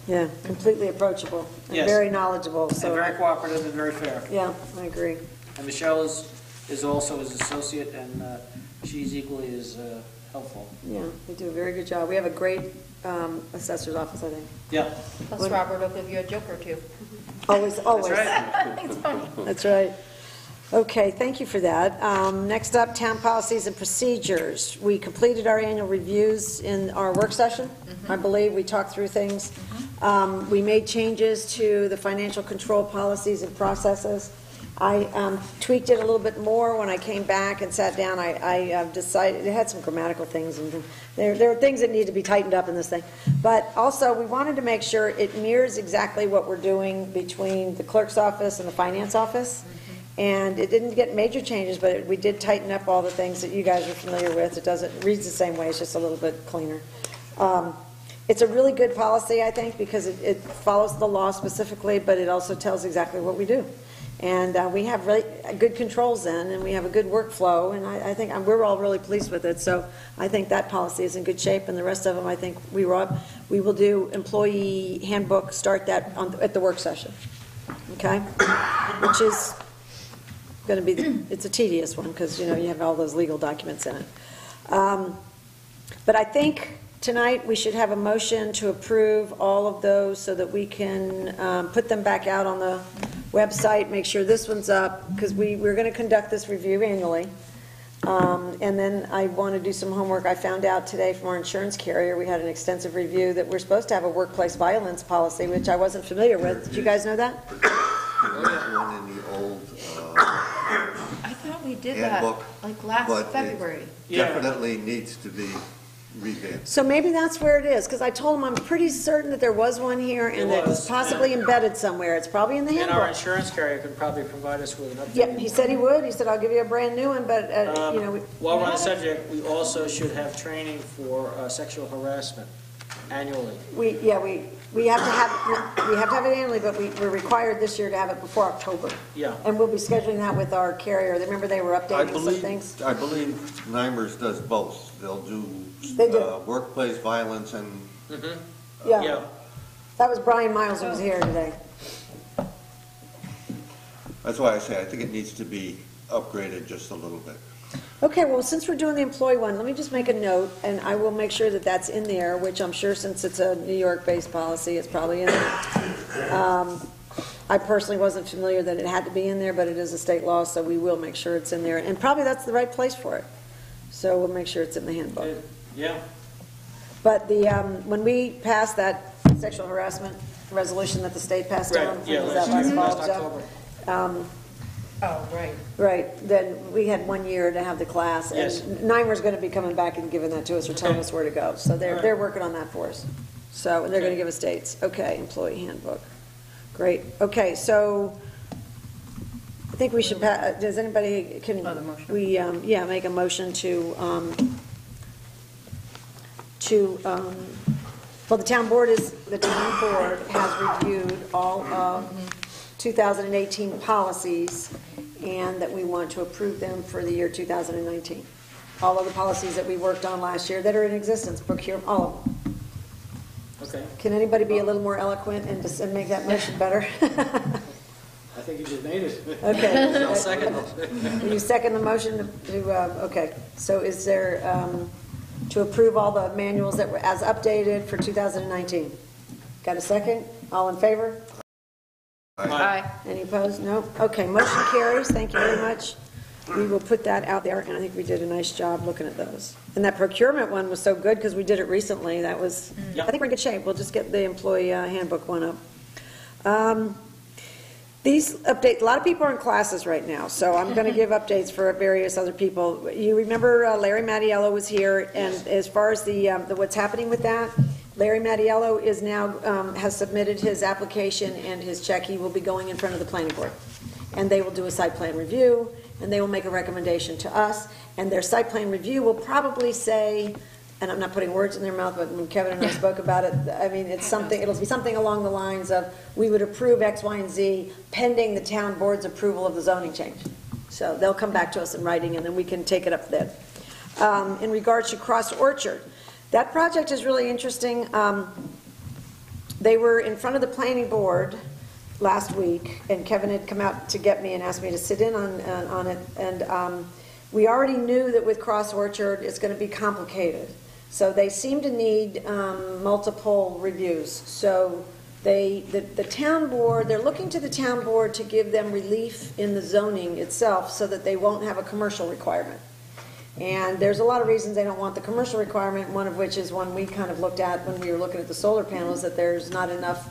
Yeah, completely approachable and Yes. very knowledgeable, And so, very cooperative and very fair. yeah, I agree. And Michelle is also his associate, and she's equally as helpful. Yeah, they do a very good job. We have a great assessor's office, I think. Yeah. Plus Robert will give you a joke or two. Always, always. That's right. It's funny. That's right. Okay, thank you for that. Next up, town policies and procedures. We completed our annual reviews in our work session. I believe we talked through things. We made changes to the financial control policies and processes. I tweaked it a little bit more when I came back and sat down. I decided, it had some grammatical things, and there are things that need to be tightened up in this thing. But also, we wanted to make sure it mirrors exactly what we're doing between the clerk's office and the finance office. And it didn't get major changes, but we did tighten up all the things that you guys are familiar with. It reads the same way, it's just a little bit cleaner. It's a really good policy, I think, because it follows the law specifically, but it also tells exactly what we do. And we have really good controls then, and we have a good workflow, and I think we're all really pleased with it. So I think that policy is in good shape, and the rest of them, I think we will do employee handbook, start that at the work session, okay? Which is going to be, it's a tedious one, because, you have all those legal documents in it. But I think tonight we should have a motion to approve all of those so that we can put them back out on the website, make sure this one's up, because we're going to conduct this review annually. And then I want to do some homework. I found out today from our insurance carrier, we had an extensive review that we're supposed to have a workplace violence policy, which I wasn't familiar with. Did you guys know that? There's one in the old I thought we did that handbook, like last but February. it definitely needs to be revamped. So maybe that's where it is, because I told him I'm pretty certain that there was one here and that it's possibly embedded somewhere. It's probably in the And our handbook. insurance carrier could probably provide us with an update. Yep, he said he would. He said, I'll give you a brand new one, but, While we're on the subject, we also should have training for sexual harassment annually. we have to have it annually, but we're required this year to have it before October. Yeah. And we'll be scheduling that with our carrier. Remember they were updating some things? I believe NYMERS does both. They'll do They do. workplace violence and Yeah. That was Brian Miles who was here today. that's why I say I think it needs to be upgraded just a little bit. Okay, well, since we're doing the employee one, let me just make a note, and I will make sure that that's in there, which I'm sure since it's a New York-based policy, it's probably in there. I personally wasn't familiar that it had to be in there, but it is a state law, so we will make sure it's in there. And probably that's the right place for it. So we'll make sure it's in the handbook. Yeah. But when we passed that sexual harassment resolution that the state passed Right, down, yeah, was last that year, last last fall, October. Oh, right. right, then we had 1 year to have the class. Yes. And NYMER's going to be coming back and giving that to us or telling us where to go. So they're working on that for us. So, and they're going to give us dates. Okay, employee handbook. Great. Okay, so I think we should, does anybody, can the motion. we, make a motion to, well, the town board has reviewed all of 2018 policies, and that we want to approve them for the year 2019. All of the policies that we worked on last year that are in existence, procure, all of them. Okay. Can anybody be a little more eloquent and make that motion better? I think you just made it. Okay. I'll second it. Will you second the motion okay. So is there, to approve all the manuals that were as updated for 2019? Got a second? All in favor? Aye. Any opposed? No? Okay, motion carries. Thank you very much. We will put that out there, and I think we did a nice job looking at those. And that procurement one was so good because we did it recently. That was, I think we're in good shape. We'll just get the employee handbook one up. These updates, a lot of people are in classes right now, so I'm going to give updates for various other people. You remember Larry Mattiello was here, and as far as the what's happening with that, Larry Mattiello is now, has submitted his application and his check. He will be going in front of the planning board. And they will do a site plan review, and they will make a recommendation to us. And their site plan review will probably say, and I'm not putting words in their mouth, but when Kevin and I spoke about it, I mean, it's something, it'll be something along the lines of, we would approve X, Y, and Z pending the town board's approval of the zoning change. So they'll come back to us in writing, and then we can take it up then. In regards to Cross Orchard, that project is really interesting. They were in front of the planning board last week, and Kevin had come out to get me and asked me to sit in on it. And we already knew that with Cross Orchard, it's going to be complicated. So they seem to need multiple reviews. So the town board, they're looking to the town board to give them relief in the zoning itself so that they won't have a commercial requirement. And there's a lot of reasons they don't want the commercial requirement, one of which is one we kind of looked at when we were looking at the solar panels, that there's not enough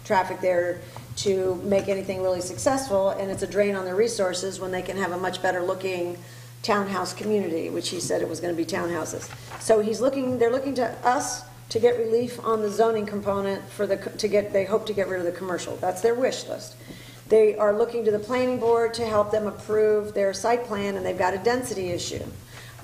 traffic there to make anything really successful, and it's a drain on their resources when they can have a much better looking townhouse community, which he said it was going to be townhouses. So they're looking to us to get relief on the zoning component they hope to get rid of the commercial. That's their wish list. They are looking to the planning board to help them approve their site plan, and they've got a density issue.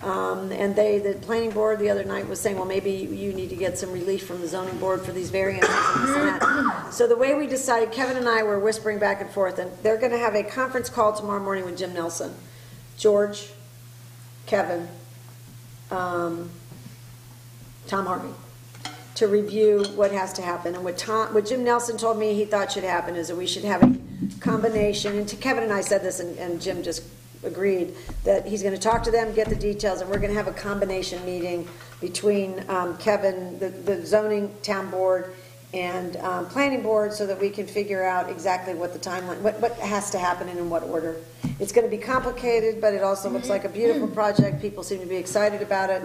And the planning board the other night was saying, well, maybe you need to get some relief from the zoning board for these variances and this and that. So the way we decided, Kevin and I were whispering back and forth, and they're going to have a conference call tomorrow morning with Jim Nelson, George, Kevin, Tom Harvey, to review what has to happen. And what Jim Nelson told me he thought should happen is that we should have a combination, and to Kevin and I said this, and Jim just agreed, that he's going to talk to them, get the details, and we're going to have a combination meeting between Kevin, the zoning town board, and planning board, so that we can figure out exactly what the timeline, what has to happen and in what order. It's going to be complicated, but it also looks like a beautiful project. People seem to be excited about it.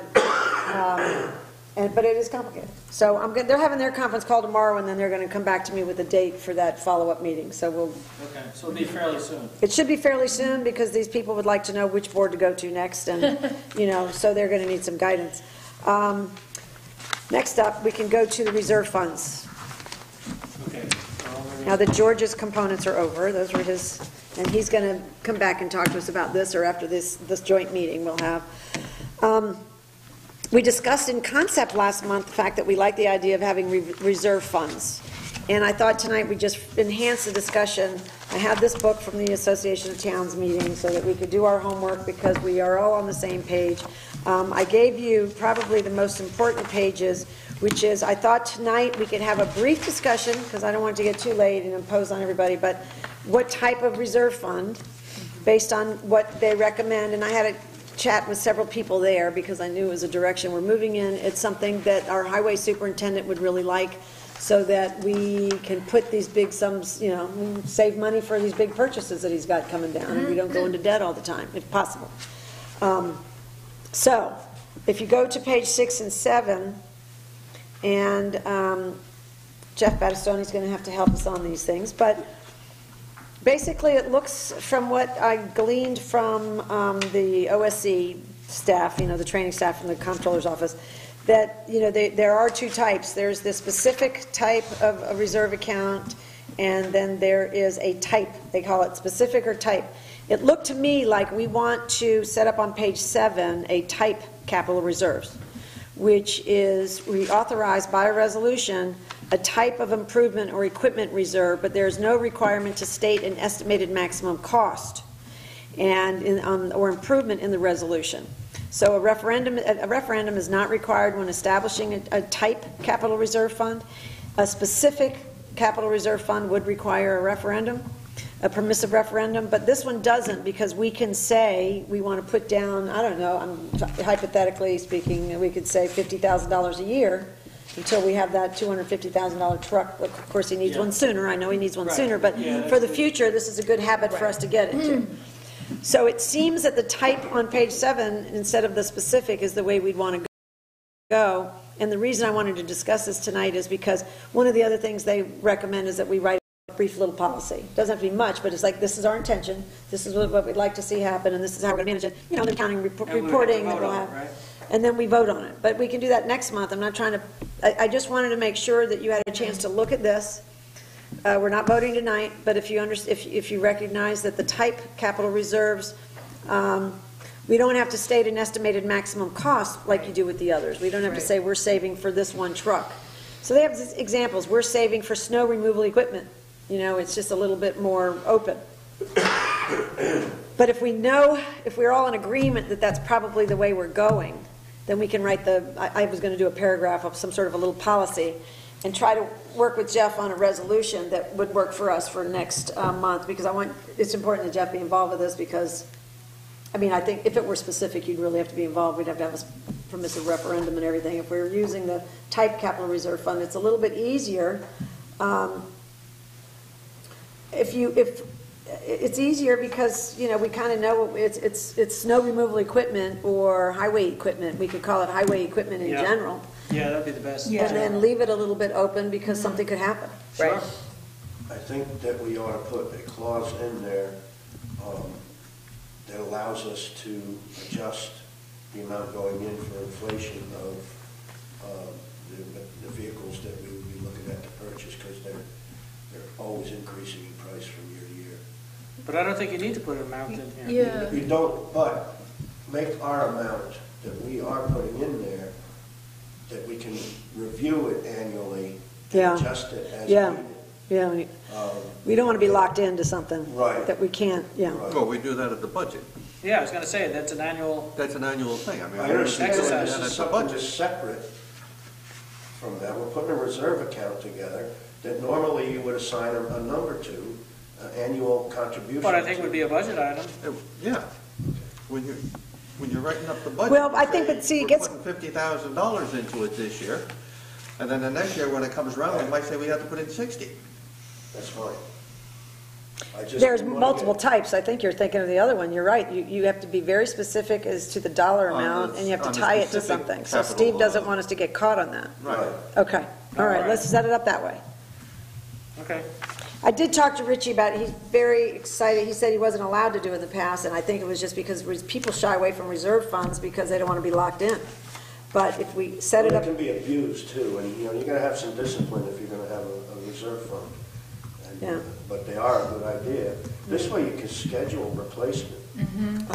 But it is complicated. So they're having their conference call tomorrow, and then they're going to come back to me with a date for that follow-up meeting. So Okay, so it'll be fairly soon. It should be fairly soon, because these people would like to know which board to go to next, and so they're going to need some guidance. Next up, we can go to the reserve funds. Okay. Now that George's components are over, those were his, and he's going to come back and talk to us about this, or after this joint meeting we'll have. We discussed in concept last month the fact that we like the idea of having reserve funds. And I thought tonight we'd just enhance the discussion. I have this book from the Association of Towns meeting so that we could do our homework, because we are all on the same page. I gave you probably the most important pages, which is, I thought tonight we could have a brief discussion, because I don't want it to get too late and impose on everybody, but what type of reserve fund, based on what they recommend. And I had a chat with several people there, because I knew it was a direction we're moving in. It's something that our highway superintendent would really like, so that we can put these big sums, save money for these big purchases that he's got coming down, and we don't go into debt all the time, if possible. So, if you go to page 6 and 7, and Jeff Battistone is going to have to help us on these things, but basically, it looks, from what I gleaned from the OSC staff, the training staff from the comptroller's office, that there are two types. There's the specific type of a reserve account, and then there is a type. They call it specific or type. It looked to me like we want to set up on page 7 a type capital reserves, which is reauthorized by a resolution a type of improvement or equipment reserve, but there's no requirement to state an estimated maximum cost or improvement in the resolution. So a referendum is not required when establishing a type capital reserve fund. A specific capital reserve fund would require a referendum, a permissive referendum, but this one doesn't, because we can say we want to put down, I don't know, hypothetically speaking, we could say $50,000 a year until we have that $250,000 truck. Of course, he needs one sooner. I know he needs one sooner, but for the future, this is a good habit for us to get into. So it seems that the type on page 7 instead of the specific is the way we'd want to go. And the reason I wanted to discuss this tonight is because one of the other things they recommend is that we write a brief little policy. It doesn't have to be much, but it's like, this is our intention, this is what we'd like to see happen, and this is how we're going to manage it. The accounting reporting that we'll have. Right? And then we vote on it. But we can do that next month. I'm not trying to, I just wanted to make sure that you had a chance to look at this. We're not voting tonight, but if you recognize that the type capital reserves, we don't have to state an estimated maximum cost like you do with the others. We don't have to say we're saving for this one truck. So they have examples. We're saving for snow removal equipment. It's just a little bit more open. But if we're all in agreement that that's probably the way we're going, then we can write I was going to do a paragraph of some sort of a little policy and try to work with Jeff on a resolution that would work for us for next month, because it's important that Jeff be involved with this, because, I think if it were specific, you'd really have to be involved. We'd have to have a permissive referendum and everything. If we were using the type capital reserve fund, it's a little bit easier. It's easier because we kind of know it's snow removal equipment or highway equipment. We could call it highway equipment in general. Yeah, that'd be the best. And then leave it a little bit open because something could happen. Right. I think that we ought to put a clause in there that allows us to adjust the amount going in for inflation of the vehicles that we would be looking at to purchase, because they're always increasing in price from year to year. But I don't think you need to put an amount in here. You don't, but make our amount that we are putting in there, that we can review it annually, Yeah. and adjust it as Yeah. needed. Yeah, we don't want to be locked into something Right. that we can't, yeah. Well, we do that at the budget. Yeah, I was gonna say, that's an annual, That's an annual thing. I mean, I I understand doing understand that this at is the something budget. that's separate from that. We're putting a reserve account together that normally you would assign a number to, annual contribution. what I think to. would be a budget item. Yeah. When you're writing up the budget. Well, I you think say, that, see, it we're gets- putting $50,000 into it this year, and then the next year, when it comes around, we might say we have to put in 60. That's fine. I just There's wanna multiple get- types. I think you're thinking of the other one. You're right. You have to be very specific as to the dollar On amount, the- and you have on to the tie it to specific something. So capital, Steve doesn't want us to get caught on that. Right. Okay, all right, let's set it up that way. Okay. I did talk to Richie about it. He's very excited. He said he wasn't allowed to do it in the past, and I think it was just because people shy away from reserve funds because they don't want to be locked in. But if we set it Well, up, it can be abused too, and you're gonna have some discipline if you're gonna have a reserve fund. And, Yeah. But they are a good idea. This way you can schedule replacement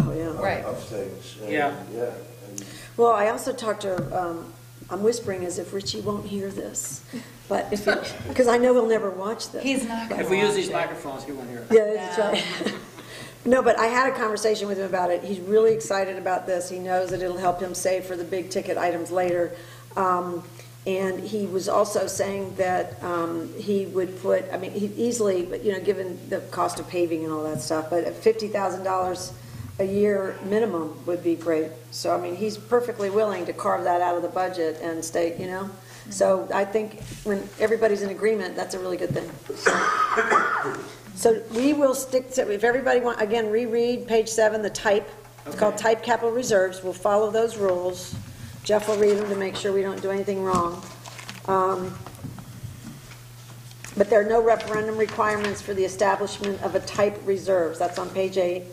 oh, yeah. Right. of things. And, Yeah. Yeah. And Well, I also talked to, I'm whispering as if Richie won't hear this, but if, because I know he'll never watch this. He's not gonna If we use these watch it. microphones, he won't hear it. Yeah, that's right. No, but I had a conversation with him about it. He's really excited about this. He knows that it'll help him save for the big ticket items later. And he was also saying that he would put, I mean, he easily, but given the cost of paving and all that stuff, but at $50,000 a year minimum would be great. So, I mean, he's perfectly willing to carve that out of the budget and stay, So I think when everybody's in agreement, that's a really good thing. So we will stick to, if everybody want, again, reread page 7, the type. It's called type capital reserves. We'll follow those rules. Jeff will read them to make sure we don't do anything wrong. But there are no referendum requirements for the establishment of a type reserves. That's on page 8.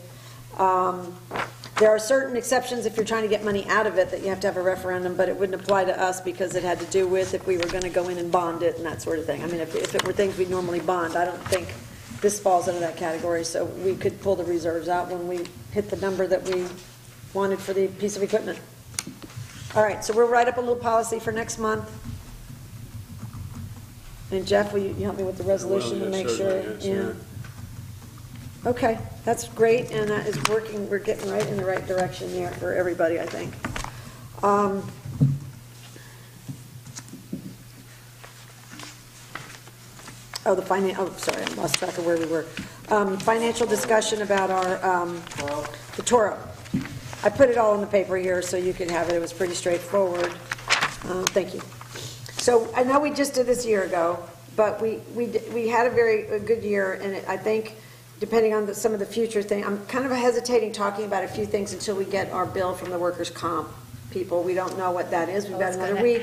There are certain exceptions if you're trying to get money out of it that you have to have a referendum, but it wouldn't apply to us because it had to do with if we were going to go in and bond it and that sort of thing. I mean, if it were things we normally bond, I don't think this falls into that category, so we could pull the reserves out when we hit the number that we wanted for the piece of equipment. All right, so we'll write up a little policy for next month. And Jeff, will you help me with the resolution to Well, make yes, sure? certainly, yes, Okay, that's great, and that is working, we're getting right in the right direction there for everybody, I think. Sorry, I lost track of where we were. Financial discussion about our, the Toro. I put it all in the paper here so you can have it, it was pretty straightforward. Thank you. So I know we just did this a year ago, but we had a good year, and I think, depending on some of the future thing, I'm kind of hesitating talking about a few things until we get our bill from the workers' comp people. We don't know what that is. We've got another week.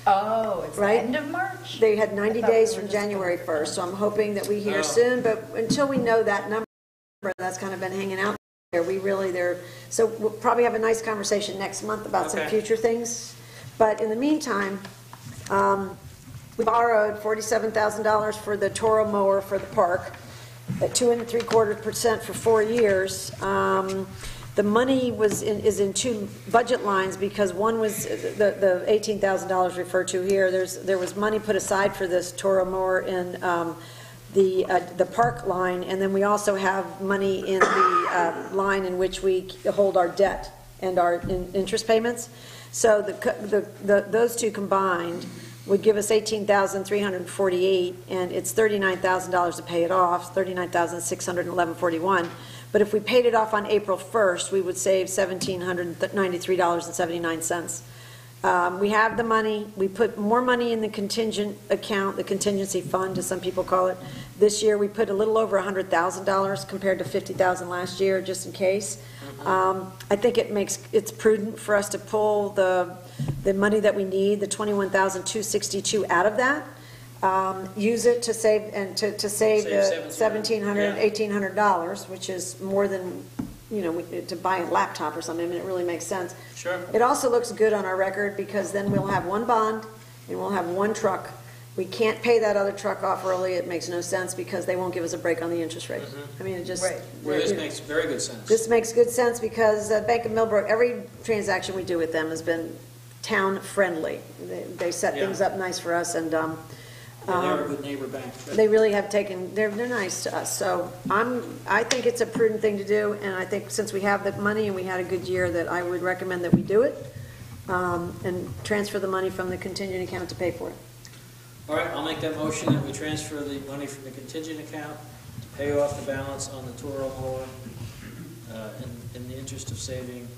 Oh, it's the Right? end of March? They had 90 I thought we days were from just January going 1st, so I'm hoping that we hear Oh. soon, but until we know that number, that's kind of been hanging out there. So we'll probably have a nice conversation next month about some Okay. future things. But in the meantime, we borrowed $47,000 for the Toro mower for the park at 2.75% for 4 years. The money is in two budget lines because one was the $18,000 referred to here. There was money put aside for this Toro mower in the park line, and then we also have money in the line in which we hold our debt and our interest payments. So those two combined would give us $18,348, and it's $39,000 to pay it off, $39,611.41. But if we paid it off on April 1st, we would save $1,793.79. We have the money. We put more money in the contingent account, the contingency fund, as some people call it. This year, we put a little over $100,000 compared to $50,000 last year, just in case. I think it's prudent for us to pull the money that we need, the $21,262 out of that. Use it to save to save the $1,700, $1,800, which is more than to buy a laptop or something. I mean, it really makes sense. Sure. It also looks good on our record because then we'll have one bond and we'll have one truck, We can't pay that other truck off early, it makes no sense because they won't give us a break on the interest rate. I mean, it just. Right. Well, this makes very good sense. This makes good sense because Bank of Millbrook, every transaction we do with them has been town-friendly. They set things up nice for us, and Yeah, they're a good neighbor bank. they really have taken, they're nice to us. So I think it's a prudent thing to do, and I think since we have the money and we had a good year, that I would recommend that we do it, and transfer the money from the contingent account to pay for it. All right, I'll make that motion that we transfer the money from the contingent account to pay off the balance on the Toro mower, in the interest of saving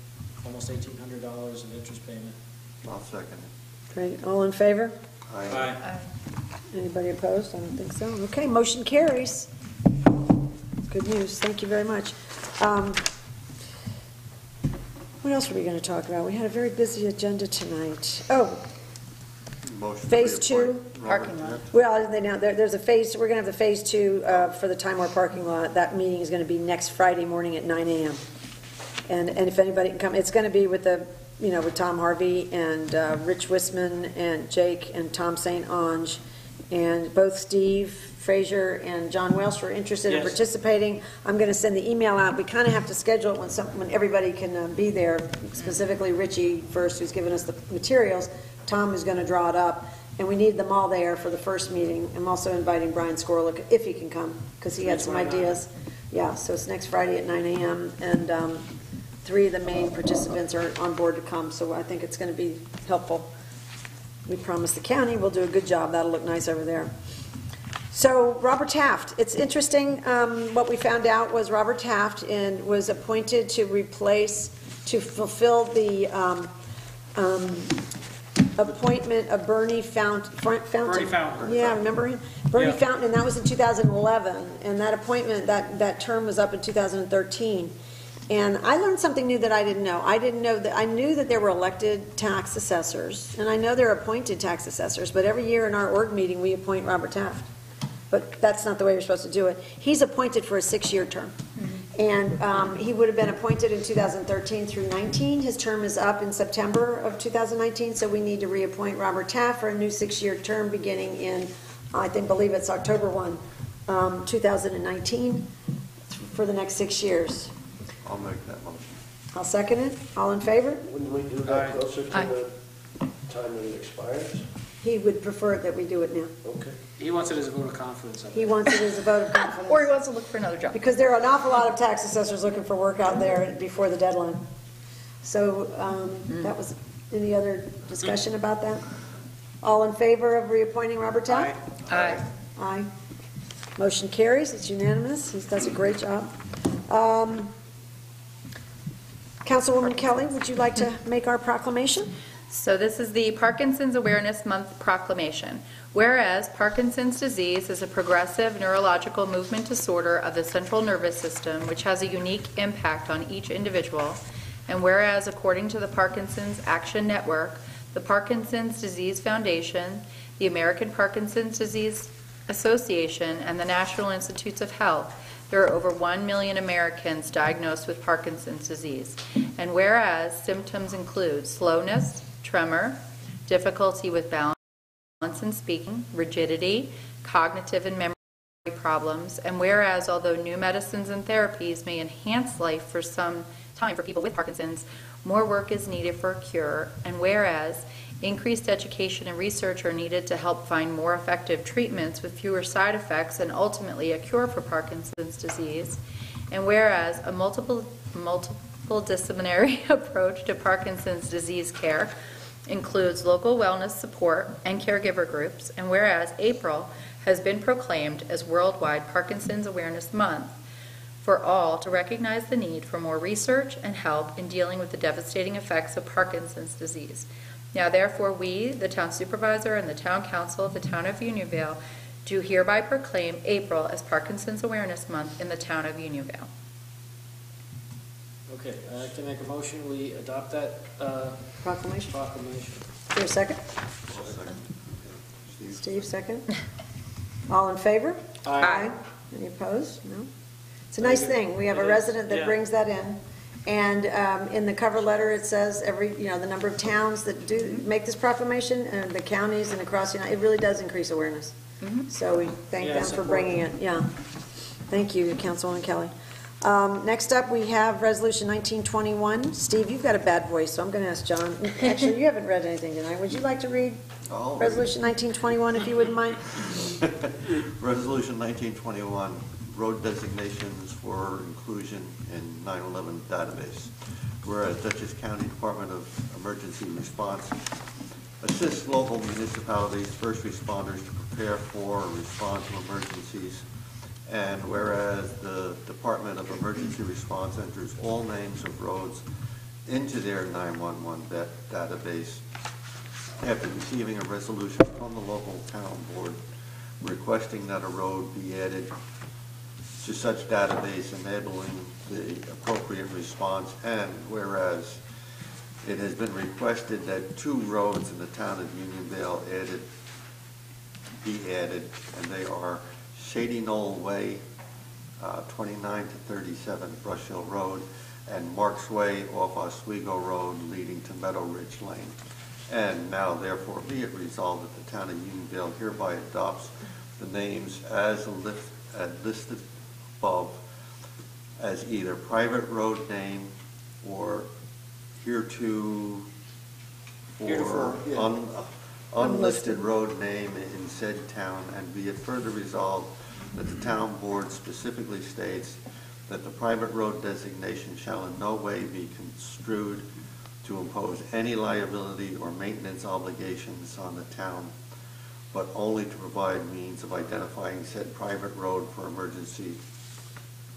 almost $1,800 of interest payment. I'll second it. Great, all in favor? Aye. Anybody opposed? I don't think so. Okay, motion carries. Good news, thank you very much. What else were we going to talk about? We had a very busy agenda tonight. Oh, Motion to Phase two? reappoint Robert Parking lot. Taft. well, there's a phase, we're going to have the phase 2 for the Time Warner parking lot. That meeting is going to be next Friday morning at 9 a.m. And if anybody can come, it's going to be with with Tom Harvey and Rich Wisman and Jake and Tom St. Ange, and both Steve Frazier and John Welsh were interested in Yes. participating. I'm going to send the email out. We kind of have to schedule it when everybody can be there, specifically Richie first, who's given us the materials. Tom is going to draw it up, and we need them all there for the first meeting. I'm also inviting Brian Skorlick, if he can come, because he had some ideas. Yeah, so it's next Friday at 9 a.m., and 3 of the main participants are on board to come, so I think it's going to be helpful. We promised the county we'll do a good job. That'll look nice over there. So Robert Taft, it's interesting, what we found out was Robert Taft was appointed to fulfill the appointment of Bernie Fountain. Bernie Fountain. Yeah, remember him? Bernie Yeah. Fountain, and that was in 2011, and that appointment, that term was up in 2013. And I learned something new that I didn't know. I knew that there were elected tax assessors, and I know there are appointed tax assessors, but every year in our org meeting, we appoint Robert Taft. But that's not the way you're supposed to do it. He's appointed for a 6-year term. And he would have been appointed in 2013 through 19. His term is up in September of 2019, so we need to reappoint Robert Taft for a new 6-year term beginning in, believe it's October 1, 2019, for the next 6 years. I'll make that motion. I'll second it. All in favor? Wouldn't we do that closer to the time that it expires? He would prefer that we do it now. Okay. He wants it as a vote of confidence. He wants it as a vote of confidence. Or he wants to look for another job. Because there are an awful lot of tax assessors looking for work out there before the deadline. So that was, any other discussion about that? All in favor of reappointing Robert Taft? Aye. Aye. Motion carries, it's unanimous, he does a great job. Councilwoman Kelly, would you like to make our proclamation? So this is the Parkinson's Awareness Month proclamation. Whereas Parkinson's disease is a progressive neurological movement disorder of the central nervous system, which has a unique impact on each individual, and whereas according to the Parkinson's Action Network, the Parkinson's Disease Foundation, the American Parkinson's Disease Association, and the National Institutes of Health, there are over 1 million Americans diagnosed with Parkinson's disease. And whereas symptoms include slowness, tremor, difficulty with balance and speaking, rigidity, cognitive and memory problems, and whereas although new medicines and therapies may enhance life for some time for people with Parkinson's, more work is needed for a cure, and whereas increased education and research are needed to help find more effective treatments with fewer side effects and ultimately a cure for Parkinson's disease, and whereas a multidisciplinary approach to Parkinson's disease care includes local wellness support and caregiver groups, and whereas April has been proclaimed as Worldwide Parkinson's Awareness Month for all to recognize the need for more research and help in dealing with the devastating effects of Parkinson's disease. Now therefore we, the town supervisor and the town council of the town of Unionville, do hereby proclaim April as Parkinson's Awareness Month in the town of Unionville. Okay, I'd like to make a motion, we adopt that Proclamation. proclamation. Is there a second? Steve, second. All in favor? Aye. Any opposed? No? It's a nice thing. We have a resident that Yeah. brings that in. And in the cover letter, it says the number of towns that do make this proclamation, and the counties and across the United, it really does increase awareness. So we thank Yeah, them it's for bringing it, yeah. Thank you, Councilwoman Kelly. Next up, we have Resolution 1921. Steve, you've got a bad voice, so I'm going to ask John. Actually, you haven't read anything tonight. Would you like to read Resolution 1921, if you wouldn't mind? Resolution 1921, road designations for inclusion in 911 database. Whereas Dutchess County Department of Emergency Response assists local municipalities, first responders to prepare for or respond to emergencies. And whereas the Department of Emergency Response enters all names of roads into their 911 database after receiving a resolution from the local town board requesting that a road be added to such database, enabling the appropriate response. And whereas it has been requested that 2 roads in the town of Unionville be added, and they are Shady Knoll Way, 29 to 37 Brush Hill Road, and Marks Way off Oswego Road leading to Meadow Ridge Lane. And now therefore be it resolved that the town of Unionville hereby adopts the names as listed above as either private road name or heretofore unlisted road name in said town, and be it further resolved that the town board specifically states that the private road designation shall in no way be construed to impose any liability or maintenance obligations on the town, but only to provide means of identifying said private road for emergency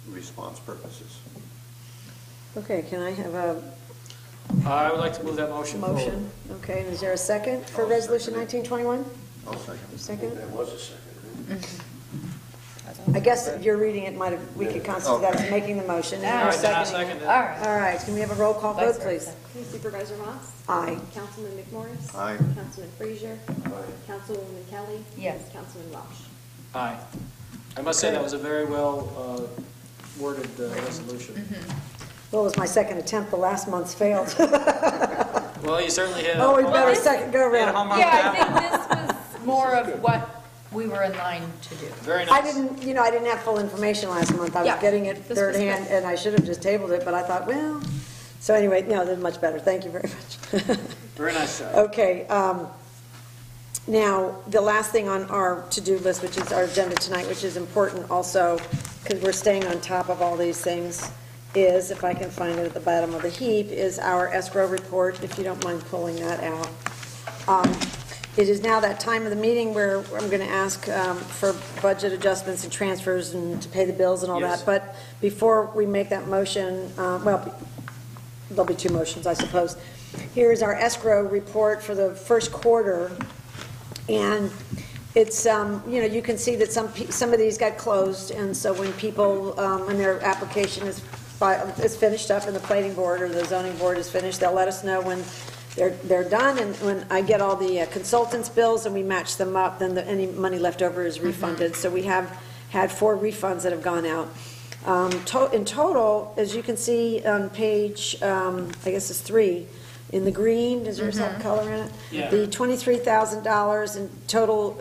response purposes. Okay, can I have a I would like to move that motion forward. motion? Okay, and is there a second for Resolution 1921? I'll second. Second? There was a second. I guess if you're reading it, we could constitute that as making the motion. and All you're right, then I'll seconding it. second it. All right, can we have a roll call vote, please? Supervisor Moss? Aye. Councilman McMorris? Aye. Councilman Frazier? Councilwoman Kelly? Yes. Councilman Welsh? Aye. I must say that was a very well worded resolution. Well, it was my second attempt. The last month's failed. Well, you certainly hit. Oh, we home better run. second go Hit a around. home run Yeah, with that. I think this was more of what we were in line to do. Very I nice. didn't have full information last month. I was Yeah, getting it this was third hand, good. and I should have just tabled it, but I thought, well, so anyway, no, that's much better. Thank you very much. Very nice job. Okay, now, the last thing on our to-do list, which is our agenda tonight, which is important also, because we're staying on top of all these things, is, if I can find it at the bottom of the heap, is our escrow report, if you don't mind pulling that out. It is now that time of the meeting where I'm going to ask for budget adjustments and transfers and to pay the bills and all Yes. that. But before we make that motion, well, there'll be 2 motions, I suppose. Here's our escrow report for the first quarter. And it's, you can see that some of these got closed. And so when people, when their application is finished up and the planning board or the zoning board is finished, they'll let us know when they're done, and when I get all the consultants' bills and we match them up, then any money left over is refunded. So we have had 4 refunds that have gone out. In total, as you can see on page, I guess it's 3, in the green, does yours have color in it? Yeah. The $23,000 in total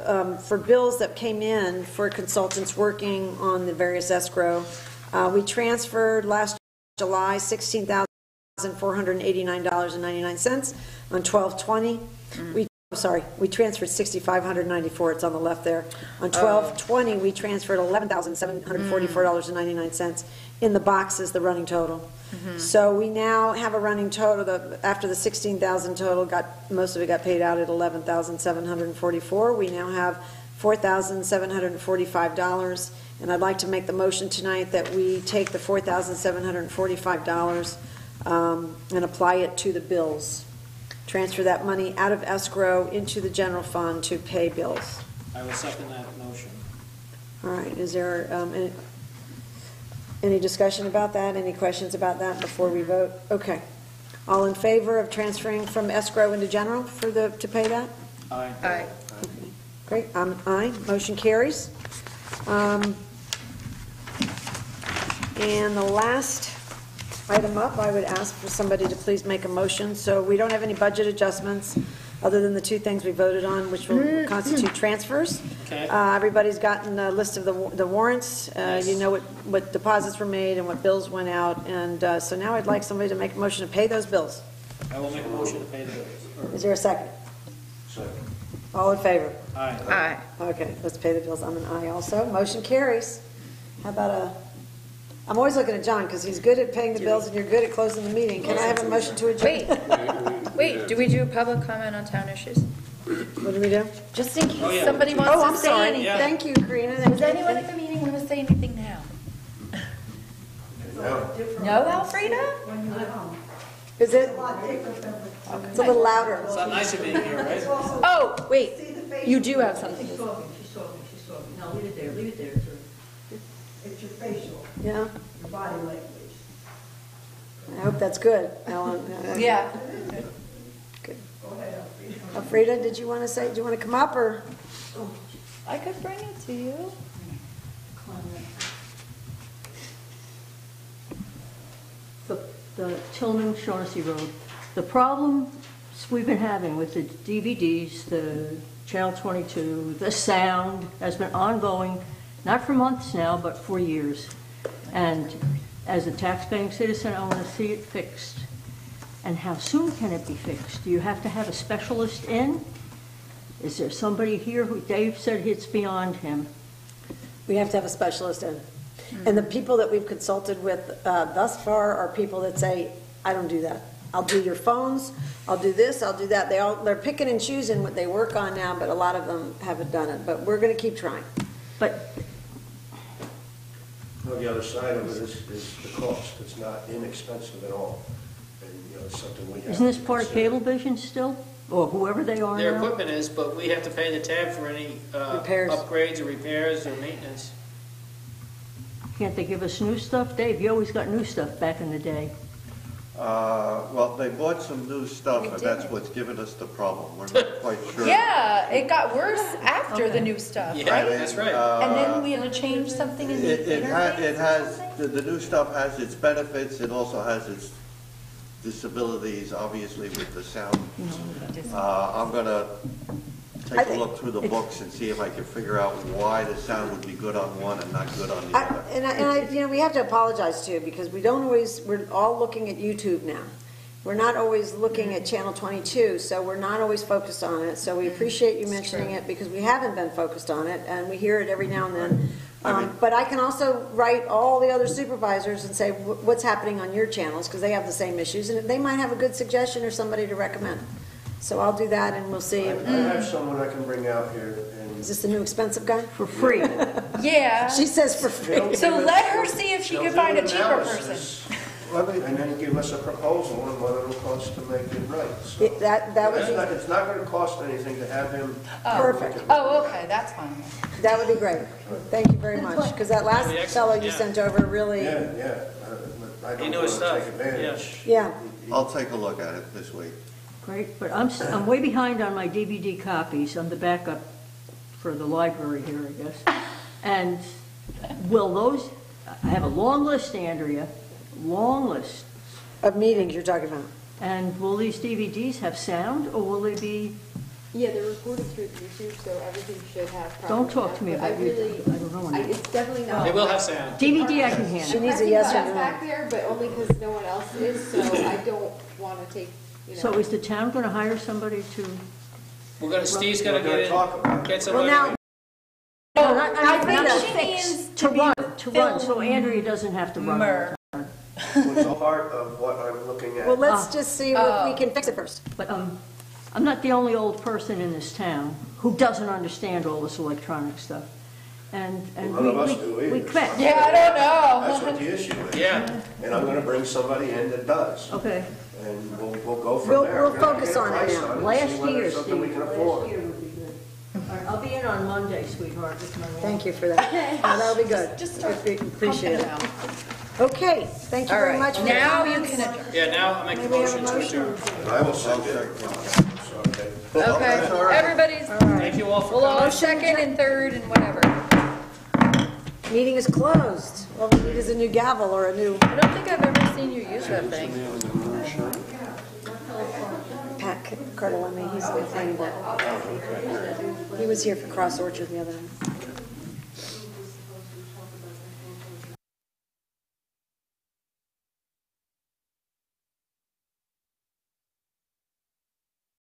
for bills that came in for consultants working on the various escrow. We transferred last July $16,489.99 on 12/20. We transferred $6,594. It's on the left there. On 12/20, we transferred $11,744.99. In the box is the running total. So we now have a running total after the $16,000 total most of it got paid out at $11,744. We now have $4,745. And I'd like to make the motion tonight that we take the $4,745 and apply it to the bills. Transfer that money out of escrow into the general fund to pay bills. I will second that motion. All right, is there any discussion about that? Any questions about that before we vote? Okay. All in favor of transferring from escrow into general to pay that? Aye. Aye. Great, aye. Motion carries. And the last item up, I would ask for somebody to please make a motion. So we don't have any budget adjustments, other than the two things we voted on, which will constitute transfers. Okay. Everybody's gotten a list of the warrants. You know what deposits were made and what bills went out. And so now I'd like somebody to make a motion to pay those bills. I will make a motion to pay the bills. Is there a second? Second. All in favor? Aye. Aye. Okay, let's pay the bills. I'm an aye also. Motion carries. How about I'm always looking at John because he's good at paying the bills and you're good at closing the meeting. Can I have a motion to adjourn? Wait, do we do public comment on town issues? What do we do? Just in case Oh, yeah. somebody wants Oh, I'm to say sorry. anything. Yeah. Thank you, Karina. Does anyone at the meeting want to say anything now? No, Alfreda? Is it? It's a little louder. It's not nice of being here, right? Oh, wait, you do have something. She's talking. No, leave it there, sir. It's your facial, Yeah, your body language. I hope that's good, Ellen. Yeah. Good. Alfreda, did you want to say, do you want to come up or? I could bring it to you. The Tillman Shaughnessy Road. The problem we've been having with the DVDs, the Channel 22, the sound has been ongoing, not for months now, but for years. And as a taxpaying citizen, I want to see it fixed. And how soon can it be fixed? Do you have to have a specialist in? Is there somebody here who, Dave said it's beyond him? We have to have a specialist in. And the people that we've consulted with thus far are people that say, I don't do that. I'll do your phones, I'll do this, I'll do that. They're picking and choosing what they work on now, but a lot of them haven't done it. But we're going to keep trying. But Well, the other side of it is the cost. It's not inexpensive at all. And, you know, it's something we have. isn't this to part of consider. Cablevision still? Or whoever they are Their now? equipment is, but we have to pay the tab for any Repairs. upgrades or repairs or maintenance. Can't they give us new stuff? Dave, you always got new stuff back in the day. Well, they bought some new stuff, and that's what's given us the problem. We're not quite sure. Yeah, it got worse after the new stuff, Yeah, right? that's right. And then we had to change something in the It interface or has, something? the new stuff has its benefits, it also has its disabilities, obviously, with the sound. I'm gonna take a look through the books and see if I can figure out why the sound would be good on one and not good on the other. And we have to apologize too, because we're all looking at YouTube now. We're not always looking at Channel 22, so we're not always focused on it. So we appreciate you mentioning it, because we haven't been focused on it, and we hear it every now and then. But I can also write all the other supervisors and say, what's happening on your channels, because they have the same issues, and they might have a good suggestion or somebody to recommend. So I'll do that, and we'll see. I have someone I can bring out here, and Is this the new expensive guy? For free. Yeah. She says for free. So let her see if she they'll can do find a an cheaper analysis, person. and then give us a proposal on what it'll cost to make it right. So That would it's not going to cost anything to have him. Perfect. Oh, okay, that's fine. That would be great. Thank you very much, because that last fellow you sent over really, Yeah. I He don't knew want his to take stuff, advantage. yeah. I'll take a look at it this week. Great, but I'm way behind on my DVD copies. I'm the backup for the library here, I guess. And will those, I have a long list, Andrea, long list. Of meetings you're talking about. And will these DVDs have sound, or will they be, Yeah, they're recorded through YouTube, so everything should have proper don't talk to me sound, but about YouTube. I don't know anything. it's definitely not. They will have sound. DVD I can handle. She needs a yes or That's no. back there, but only because no one else is, so I don't want to take, So is the town going to hire somebody to? Steve's gonna We're gonna get talk about in, get Well, somebody. now, I think not she fix, means to run, so Andrea doesn't have to run. Mer. It's all part of what I'm looking at. well, let's just see what we can fix it first. But I'm not the only old person in this town who doesn't understand all this electronic stuff. And None of us do we either. quit. Yeah, I don't know. That's what the issue is. Yeah. And I'm going to bring somebody in that does. Okay. And we'll go from We'll- there. we'll We're gonna focus get a on it price now. on it and Last see whether year, it's something we Steve, can last afford. year would be good. All right, I'll be in on Monday, sweetheart, with my mom. Thank you for that. That'll be good. Just start Appreciate it. pumping Okay, thank you All very right, much. for now your you comments. can adjourn. Yeah, now I'll make a Maybe we have a motion to motion. adjourn. And I will send it. Okay. Okay, everybody's, Thank you all for we'll all coming. second and third and whatever. Meeting is closed. All we need is a new gavel or a new I don't think I've ever seen you use that thing. Pat Cardellini. He's in the planning board. He was here for Cross Orchard the other night.